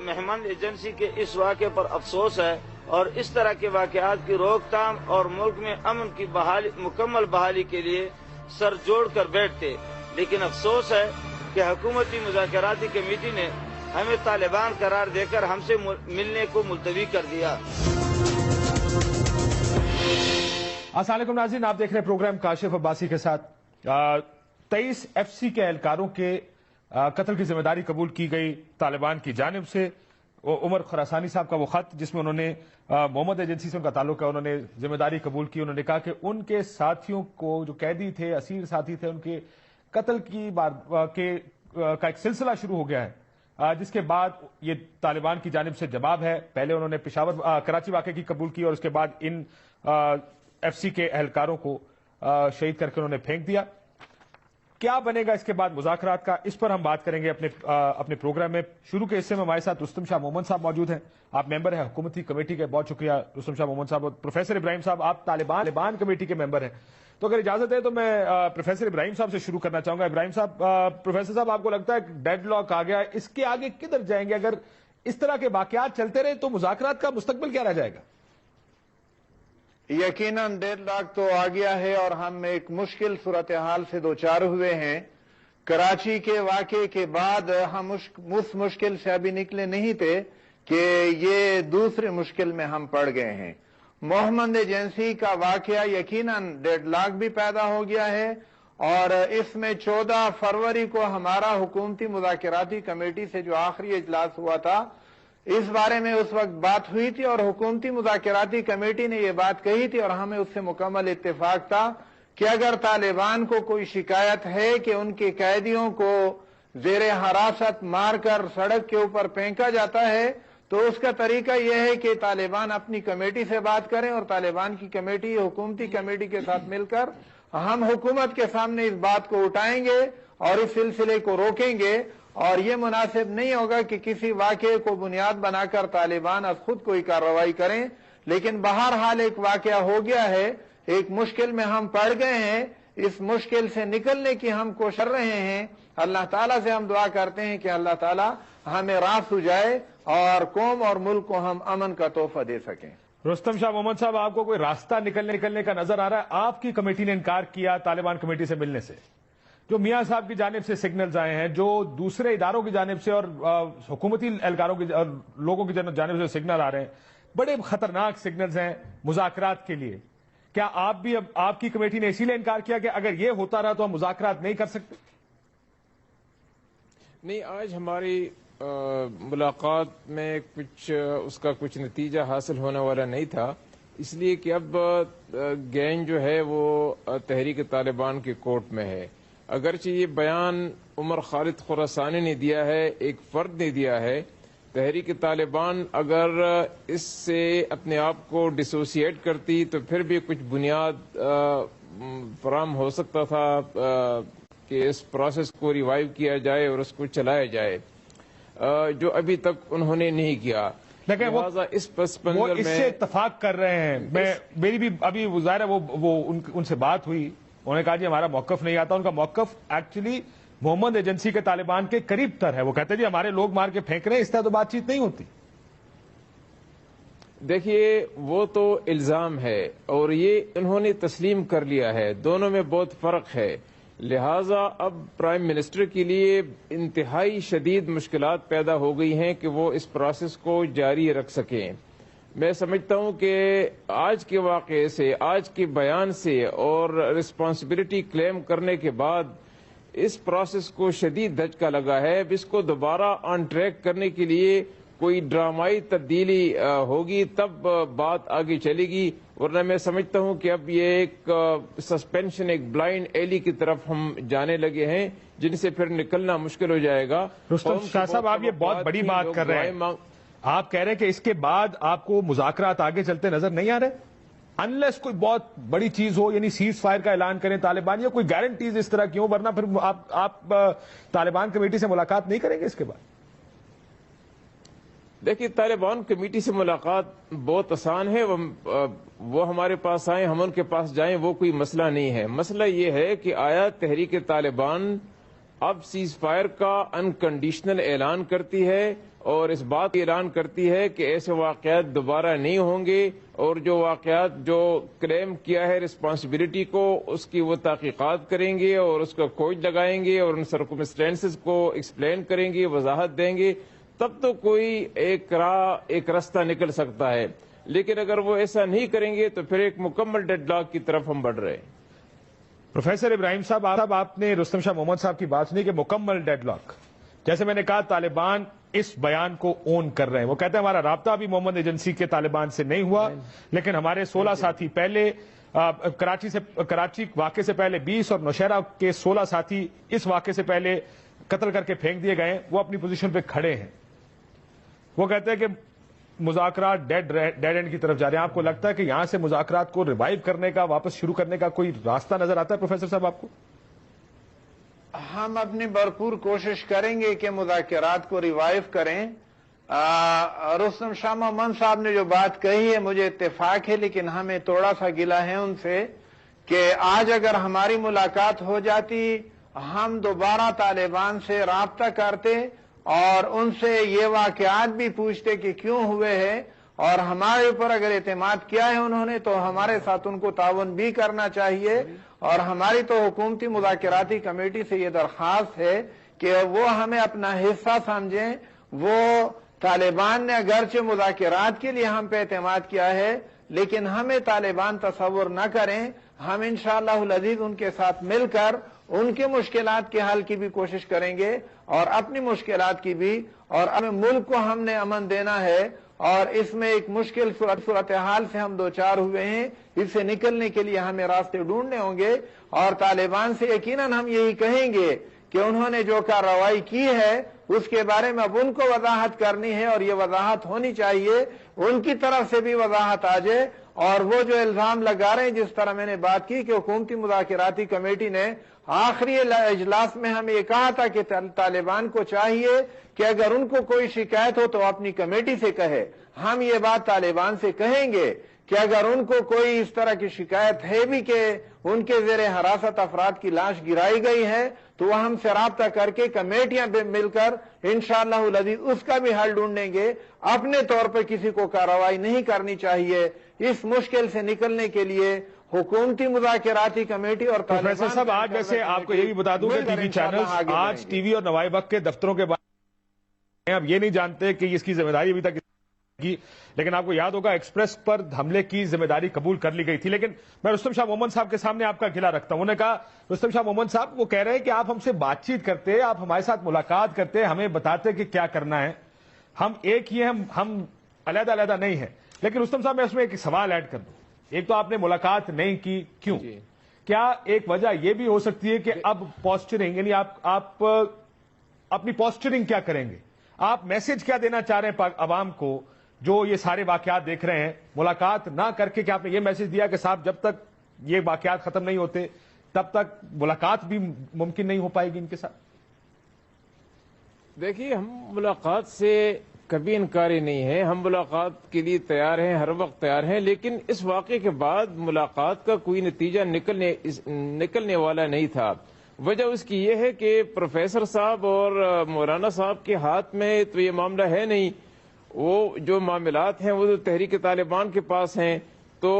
مہمان ایجنسی کے اس واقعے پر افسوس ہے اور اس طرح کے واقعات کی روک تھام اور ملک میں امن کی مکمل بحالی کے لیے سر جوڑ کر بیٹھتے، لیکن افسوس ہے کہ حکومتی مذاکراتی کمیٹی نے ہمیں طالبان قرار دے کر ہم سے ملنے کو ملتوی کر دیا۔ السلام علیکم ناظرین، آپ دیکھ رہے ہیں پروگرام کاشف عباسی کے ساتھ۔ 23 ایف سی کے اہلکاروں کے قتل کی ذمہ داری قبول کی گئی طالبان کی جانب سے۔ عمر خراسانی صاحب کا وہ خط جس میں انہوں نے محمد ایجنسی سے ان کا تعلق ہے، انہوں نے ذمہ داری قبول کی۔ انہوں نے کہا کہ ان کے ساتھیوں کو، جو قیدی تھے، اسیر ساتھی تھے، ان کے قتل کا ایک سلسلہ شروع ہو گیا ہے، جس کے بعد یہ طالبان کی جانب سے جواب ہے۔ پہلے انہوں نے کراچی واقعے کی قبول کی اور اس کے بعد ان ایف سی کے اہلکاروں کو شہید کر کے انہوں نے پھینک دیا۔ کیا بنے گا اس کے بعد مذاکرات کا، اس پر ہم بات کریں گے اپنے پروگرام میں۔ شروع کے حصے میں ہمارے ساتھ رستم شاہ محمد صاحب موجود ہیں، آپ ممبر ہیں حکومتی کمیٹی کے۔ بہت شکریہ رستم شاہ محمد صاحب۔ اور پروفیسر ابراہیم صاحب، آپ طالبان کمیٹی کے ممبر ہیں۔ تو اگر اجازت ہے تو میں پروفیسر ابراہیم صاحب سے شروع کرنا چاہوں گا۔ ابراہیم صاحب، پروفیسر صاحب، آپ کو لگتا ہے ڈیڈ لاک آ گیا ہے، اس کے آگے کدھر جائیں گے؟ اگر اس طرح کے واقعات چلتے رہے تو مذاکرات کا مستقبل کیا رہ جائے گا؟ یقیناً ڈیڈ لاک تو آ گیا ہے اور ہم ایک مشکل صورتحال سے دوچار ہوئے ہیں۔ کراچی کے واقعے کے بعد ہم اس مشکل سے ابھی نکلے نہیں تھے کہ یہ دوسرے مشکل میں ہم پڑ گئے ہیں۔ محمد ایجنسی کا واقعہ یقیناً ڈیڈ لاک بھی پیدا ہو گیا ہے، اور اس میں 14 فروری کو ہمارا حکومتی مذاکراتی کمیٹی سے جو آخری اجلاس ہوا تھا، اس بارے میں اس وقت بات ہوئی تھی اور حکومتی مذاکراتی کمیٹی نے یہ بات کہی تھی اور ہمیں اس سے مکمل اتفاق تھا کہ اگر طالبان کو کوئی شکایت ہے کہ ان کے قیدیوں کو زیر حراست مار کر سڑک کے اوپر پھینکا جاتا ہے تو اس کا طریقہ یہ ہے کہ طالبان اپنی کمیٹی سے بات کریں، اور طالبان کی کمیٹی حکومتی کمیٹی کے ساتھ مل کر ہم حکومت کے سامنے اس بات کو اٹھائیں گے اور اس سلسلے کو روکیں گے۔ اور یہ مناسب نہیں ہوگا کہ کسی واقعے کو بنیاد بنا کر طالبان از خود کوئی کارروائی کریں، لیکن بہرحال ایک واقعہ ہو گیا ہے، ایک مشکل میں ہم پڑ گئے ہیں۔ اس مشکل سے نکلنے کی ہم کوشش کر رہے ہیں۔ اللہ تعالیٰ سے ہم دعا کرتے ہیں کہ اللہ تعالیٰ ہمیں راہ سجائے اور قوم اور ملک کو ہم امن کا تحفہ دے سکیں۔ رستم شاہ محمد صاحب، آپ کو کوئی راستہ نکلنے کا نظر آ رہا ہے؟ آپ کی کمیٹی نے انکار کیا طالبان کمیٹی سے ملنے سے، جو میاں صاحب کی جانب سے سگنلز آئے ہیں، جو دوسرے اداروں کی جانب سے اور حکومتی اہلکاروں کی اور لوگوں کی جانب سے سگنل آ رہے ہیں، بڑے خطرناک سگنلز ہیں مذاکرات کے لیے۔ کیا آپ کی کمیٹی نے اسی لیے انکار کیا کہ اگر یہ ہوتا رہا تو ہم مذاکرات نہیں کر سکتے؟ نہیں، آج ہماری ملاقات میں اس کا کچھ نتیجہ حاصل ہونے والا نہیں تھا، اس لیے کہ اب گینگ جو ہے وہ تحریک طالبان کے کورٹ میں ہے۔ اگرچہ یہ بیان عمر خالد خراسانی نے دیا ہے، ایک فرد نے دیا ہے، تحریک طالبان اگر اس سے اپنے آپ کو ڈسوسیٹ کرتی تو پھر بھی کچھ بنیاد فراہم ہو سکتا تھا کہ اس پروسیس کو ریوائیو کیا جائے اور اس کو چلایا جائے، جو ابھی تک انہوں نے نہیں کیا۔ لیکن وہ اس سے اتفاق کر رہے ہیں۔ میری بھی ابھی ظاہر ہے وہ ان سے بات ہوئی، انہوں نے کہا جی ہمارا موقف نہیں آتا۔ ان کا موقف ایکچولی محمد ایجنسی کے طالبان کے قریب تر ہے۔ وہ کہتے ہیں جی ہمارے لوگ مار کے پھینک رہے ہیں، اس طرح تو بات چیت نہیں ہوتی۔ دیکھیے، وہ تو الزام ہے اور یہ انہوں نے تسلیم کر لیا ہے، دونوں میں بہت فرق ہے۔ لہٰذا اب پرائم منسٹر کے لیے انتہائی شدید مشکلات پیدا ہو گئی ہیں کہ وہ اس پروسیس کو جاری رکھ سکیں۔ میں سمجھتا ہوں کہ آج کے واقعے سے، آج کے بیان سے اور رسپانسبلٹی کلیم کرنے کے بعد اس پروسیس کو شدید دھچکا لگا ہے۔ اب اس کو دوبارہ آن ٹریک کرنے کے لیے کوئی ڈرامائی تبدیلی ہوگی تب بات آگے چلے گی، ورنہ میں سمجھتا ہوں کہ اب یہ ایک سسپینشن، ایک بلائنڈ ایلی کی طرف ہم جانے لگے ہیں جن سے پھر نکلنا مشکل ہو جائے گا۔ رستم شاہ صاحب، آپ یہ بہت بڑی بات کر رہے ہیں، آپ کہہ رہے ہیں کہ اس کے بعد آپ کو مذاکرات آگے چلتے نظر نہیں آ رہے انلیس کوئی بہت بڑی چیز ہو، یعنی سیز فائر کا اعلان کریں طالبان، یا کوئی گارنٹیز اس طرح کی ہوں، ورنہ پھر آپ طالبان کمیٹی سے ملاقات نہیں کریں گے اس کے بعد؟ دیکھیے، طالبان کمیٹی سے ملاقات بہت آسان ہے، وہ ہمارے پاس آئیں، ہم ان کے پاس جائیں، وہ کوئی مسئلہ نہیں ہے۔ مسئلہ یہ ہے کہ آیا تحریک طالبان اب سیز فائر کا انکنڈیشنل اعلان کرتی ہے اور اس بات کا اعلان کرتی ہے کہ ایسے واقعات دوبارہ نہیں ہوں گے، اور جو واقعات جو کلیم کیا ہے رسپانسبلٹی کو، اس کی وہ تحقیقات کریں گے اور اس کا کھوج لگائیں گے اور ان سرکمسٹینسز کو ایکسپلین کریں گے، وضاحت دیں گے، تب تو کوئی ایک راستہ نکل سکتا ہے۔ لیکن اگر وہ ایسا نہیں کریں گے تو پھر ایک مکمل ڈیڈ لاک کی طرف ہم بڑھ رہے ہیں۔ پروفیسر ابراہیم صاحب، آپ نے رستم شاہ محمد صاحب کی بات سنی کہ مکمل ڈیڈ لاک، جیسے میں نے کہا طالبان اس بیان کو اون کر رہے ہیں، وہ کہتے ہیں ہمارا رابطہ بھی محمد ایجنسی کے طالبان سے نہیں ہوا، لیکن ہمارے 16 ساتھی پہلے کراچی واقعے سے پہلے 20 اور نوشہرہ کے 16 ساتھی اس واقعے سے پہلے قتل کر کے پھینک دیے گئے ہیں، وہ اپنی پوزیشن پہ کھڑے ہیں۔ وہ کہتے ہیں کہ مذاکرات ڈیڈ اینڈ کی طرف جا رہے ہیں۔ آپ کو لگتا ہے کہ یہاں سے مذاکرات کو ریوائیو کرنے کا، واپس شروع کرنے کا کوئی راستہ نظر آتا ہے پروفیسر صاحب آپ کو؟ ہم اپنی بھرپور کوشش کریں گے کہ مذاکرات کو ریوائیو کریں۔ رستم شاہ محمد صاحب نے جو بات کہی ہے مجھے اتفاق ہے، لیکن ہمیں تھوڑا سا گلہ ہے ان سے کہ آج اگر ہماری ملاقات ہو جاتی، ہم دوبارہ طالبان سے رابطہ کرتے اور ان سے یہ واقعات بھی پوچھتے کہ کیوں ہوئے ہیں، اور ہمارے اوپر اگر اعتماد کیا ہے انہوں نے تو ہمارے ساتھ ان کو تعاون بھی کرنا چاہیے۔ اور ہماری تو حکومتی مذاکراتی کمیٹی سے یہ درخواست ہے کہ وہ ہمیں اپنا حصہ سمجھیں۔ وہ طالبان نے اگرچہ مذاکرات کے لیے ہم پہ اعتماد کیا ہے، لیکن ہمیں طالبان تصور نہ کریں۔ ہم انشاءاللہ العزیز ان کے ساتھ مل کر ان کے مشکلات کے حل کی بھی کوشش کریں گے اور اپنی مشکلات کی بھی، اور اپنے ملک کو ہم نے امن دینا ہے، اور اس میں ایک مشکل صورتحال سے ہم دوچار ہوئے ہیں، اس سے نکلنے کے لیے ہمیں راستے ڈھونڈنے ہوں گے۔ اور طالبان سے یقیناً ہم یہی کہیں گے کہ انہوں نے جو کارروائی کی ہے اس کے بارے میں اب ان کو وضاحت کرنی ہے، اور یہ وضاحت ہونی چاہیے، ان کی طرف سے بھی وضاحت آ جائے۔ اور وہ جو الزام لگا رہے ہیں، جس طرح میں نے بات کی کہ حکومتی مذاکراتی کمیٹی نے آخری اجلاس میں ہمیں یہ کہا تھا کہ طالبان کو چاہیے کہ اگر ان کو کوئی شکایت ہو تو اپنی کمیٹی سے کہے۔ ہم یہ بات طالبان سے کہیں گے کہ اگر ان کو کوئی اس طرح کی شکایت ہے بھی کہ ان کے زیر حراست افراد کی لاش گرائی گئی ہے، تو وہ ہم سے رابطہ کر کے کمیٹیاں مل کر انشاءاللہ العزیز اس کا بھی حل ڈھونڈیں گے۔ اپنے طور پر کسی کو کارروائی نہیں کرنی چاہیے۔ اس مشکل سے نکلنے کے لیے حکومتی مذاکراتی کمیٹی اور پروفیسر صاحب، آج ویسے آپ کو یہ بھی بتا دوں کہ ٹی وی چینلز آج ٹی وی اور نوائب وقت کے دفتروں کے بارے میں اب یہ نہیں جانتے کہ اس کی ذمہ داری ابھی تک کی، لیکن آپ کو یاد ہوگا ایکسپریس پر حملے کی ذمہ داری قبول کر لی گئی تھی۔ لیکن میں رستم شاہ محمد صاحب کے سامنے آپ کا گلہ رکھتا ہوں۔ انہوں نے کہا، رستم شاہ محمد صاحب وہ کہہ رہے ہیں کہ آپ ہم سے بات چیت کرتے، آپ ہمارے ساتھ ملاقات کرتے، ہمیں بتاتے کہ کیا کرنا ہے، ہم ایک ہی ہیں، ہم علیحدہ علیحدہ نہیں ہیں۔ لیکن رستم صاحب میں اس میں ایک سوال ایڈ کر دوں، ایک تو آپ نے ملاقات نہیں کی، کیوں؟ کیا ایک وجہ یہ بھی ہو سکتی ہے کہ اب پوسچرنگ، یعنی آپ اپنی پوسچرنگ کیا کریں گے، آپ میسج کیا دینا چاہ رہے ہیں عوام کو جو یہ سارے واقعات دیکھ رہے ہیں؟ ملاقات نہ کر کے کیا آپ نے یہ میسج دیا کہ صاحب جب تک یہ واقعات ختم نہیں ہوتے تب تک ملاقات بھی ممکن نہیں ہو پائے گی ان کے ساتھ؟ دیکھیے، ہم ملاقات سے کبھی انکاری نہیں ہے، ہم ملاقات کے لیے تیار ہیں، ہر وقت تیار ہیں، لیکن اس واقعے کے بعد ملاقات کا کوئی نتیجہ نکلنے والا نہیں تھا۔ وجہ اس کی یہ ہے کہ پروفیسر صاحب اور مولانا صاحب کے ہاتھ میں تو یہ معاملہ ہے نہیں، وہ جو معاملات ہیں وہ تو تحریک طالبان کے پاس ہیں۔ تو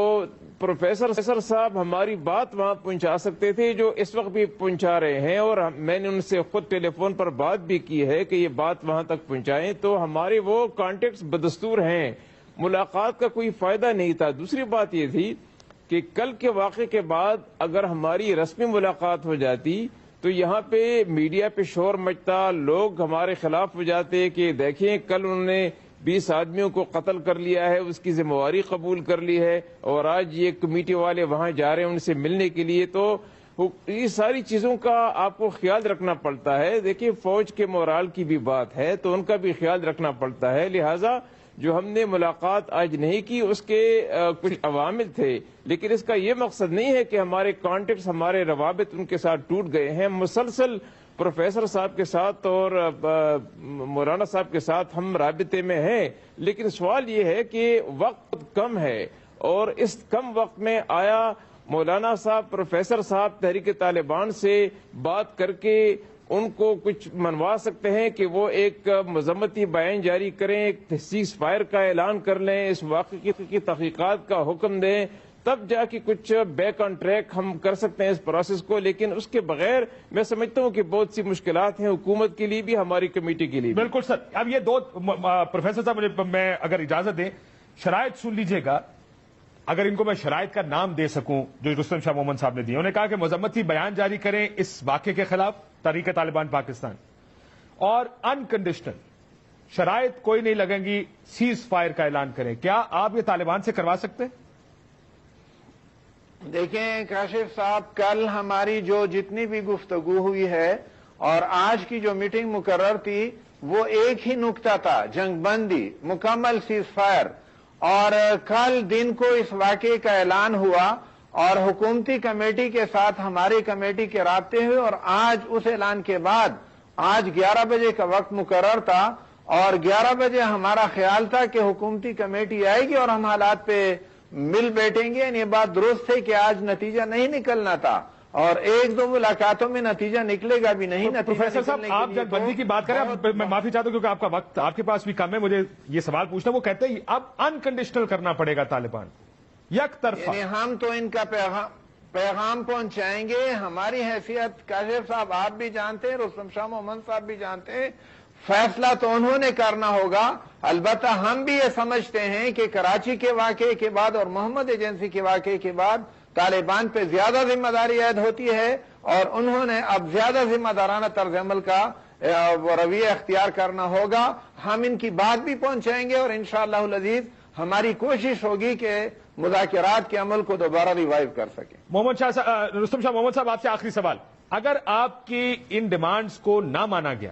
پروفیسر صاحب ہماری بات وہاں پہنچا سکتے تھے، جو اس وقت بھی پہنچا رہے ہیں، اور میں نے ان سے خود ٹیلی فون پر بات بھی کی ہے کہ یہ بات وہاں تک پہنچائیں۔ تو ہمارے وہ کانٹیکٹس بدستور ہیں، ملاقات کا کوئی فائدہ نہیں تھا۔ دوسری بات یہ تھی کہ کل کے واقعے کے بعد اگر ہماری رسمی ملاقات ہو جاتی تو یہاں پہ میڈیا پہ شور مچتا، لوگ ہمارے خلاف ہو جاتے کہ دیکھیں کل انہوں نے 20 آدمیوں کو قتل کر لیا ہے، اس کی ذمہ داری قبول کر لی ہے، اور آج یہ کمیٹی والے وہاں جا رہے ہیں ان سے ملنے کے لیے۔ تو یہ ساری چیزوں کا آپ کو خیال رکھنا پڑتا ہے۔ دیکھیے، فوج کے مورال کی بھی بات ہے تو ان کا بھی خیال رکھنا پڑتا ہے، لہٰذا جو ہم نے ملاقات آج نہیں کی اس کے کچھ عوامل تھے، لیکن اس کا یہ مقصد نہیں ہے کہ ہمارے کانٹیکٹس، ہمارے روابط ان کے ساتھ ٹوٹ گئے ہیں۔ مسلسل پروفیسر صاحب کے ساتھ اور مولانا صاحب کے ساتھ ہم رابطے میں ہیں، لیکن سوال یہ ہے کہ وقت کم ہے، اور اس کم وقت میں آیا مولانا صاحب، پروفیسر صاحب تحریک طالبان سے بات کر کے ان کو کچھ منوا سکتے ہیں کہ وہ ایک مذمتی بیان جاری کریں، ایک سیز فائر کا اعلان کر لیں، اس واقعے کی تحقیقات کا حکم دیں، تب جا کے کچھ بیک آن ٹریک ہم کر سکتے ہیں اس پروسیس کو. لیکن اس کے بغیر میں سمجھتا ہوں کہ بہت سی مشکلات ہیں حکومت کے لیے بھی، ہماری کمیٹی کے لیے بھی. بالکل سر. اب یہ دو پروفیسر صاحب مجھے میں اگر اجازت دیں شرائط سن لیجئے گا، اگر ان کو میں شرائط کا نام دے سکوں جو رستم شاہ مومن صاحب نے دی. انہوں نے کہا کہ مذمتی بیان جاری کریں اس واقعے کے خلاف تحریک طالبان پاکستان، اور انکنڈیشنل شرائط کوئی نہیں لگیں گی، سیز فائر کا اعلان کریں. کیا آپ یہ طالبان سے کروا سکتے ہیں؟ دیکھیں کاشف صاحب، کل ہماری جو جتنی بھی گفتگو ہوئی ہے اور آج کی جو میٹنگ مقرر تھی وہ ایک ہی نکتہ تھا، جنگ بندی، مکمل سیز فائر. اور کل دن کو اس واقعے کا اعلان ہوا اور حکومتی کمیٹی کے ساتھ ہماری کمیٹی کے رابطے ہوئے، اور آج اس اعلان کے بعد آج 11 بجے کا وقت مقرر تھا، اور 11 بجے ہمارا خیال تھا کہ حکومتی کمیٹی آئے گی اور ہم حالات پہ مل بیٹھیں گے. یہ بات درست ہے کہ آج نتیجہ نہیں نکلنا تھا، اور ایک دو ملاقاتوں میں نتیجہ نکلے گا بھی نہیں. پروفیسر صاحب آپ جنگ بندی کی بات کریں، میں معافی چاہتا ہوں کیونکہ آپ کا وقت آپ کے پاس بھی کم ہے، مجھے یہ سوال پوچھنا. وہ کہتے ہیں اب انکنڈیشنل کرنا پڑے گا طالبان، یک طرفہ. ہم تو ان کا پیغام پہنچائیں گے. ہماری حیثیت کاشف صاحب آپ بھی جانتے ہیں، رستم شاہ مومن صاحب بھی جانتے ہیں، فیصلہ تو انہوں نے کرنا ہوگا. البتہ ہم بھی یہ سمجھتے ہیں کہ کراچی کے واقعے کے بعد اور محمد ایجنسی کے واقعے کے بعد طالبان پہ زیادہ ذمہ داری عائد ہوتی ہے، اور انہوں نے اب زیادہ ذمہ دارانہ طرز عمل کا رویہ اختیار کرنا ہوگا. ہم ان کی بات بھی پہنچائیں گے، اور انشاءاللہ العزیز ہماری کوشش ہوگی کہ مذاکرات کے عمل کو دوبارہ ریوائیو کر سکیں. رستم شاہ محمد صاحب آپ سے آخری سوال، اگر آپ کی ان ڈیمانڈز کو نہ مانا گیا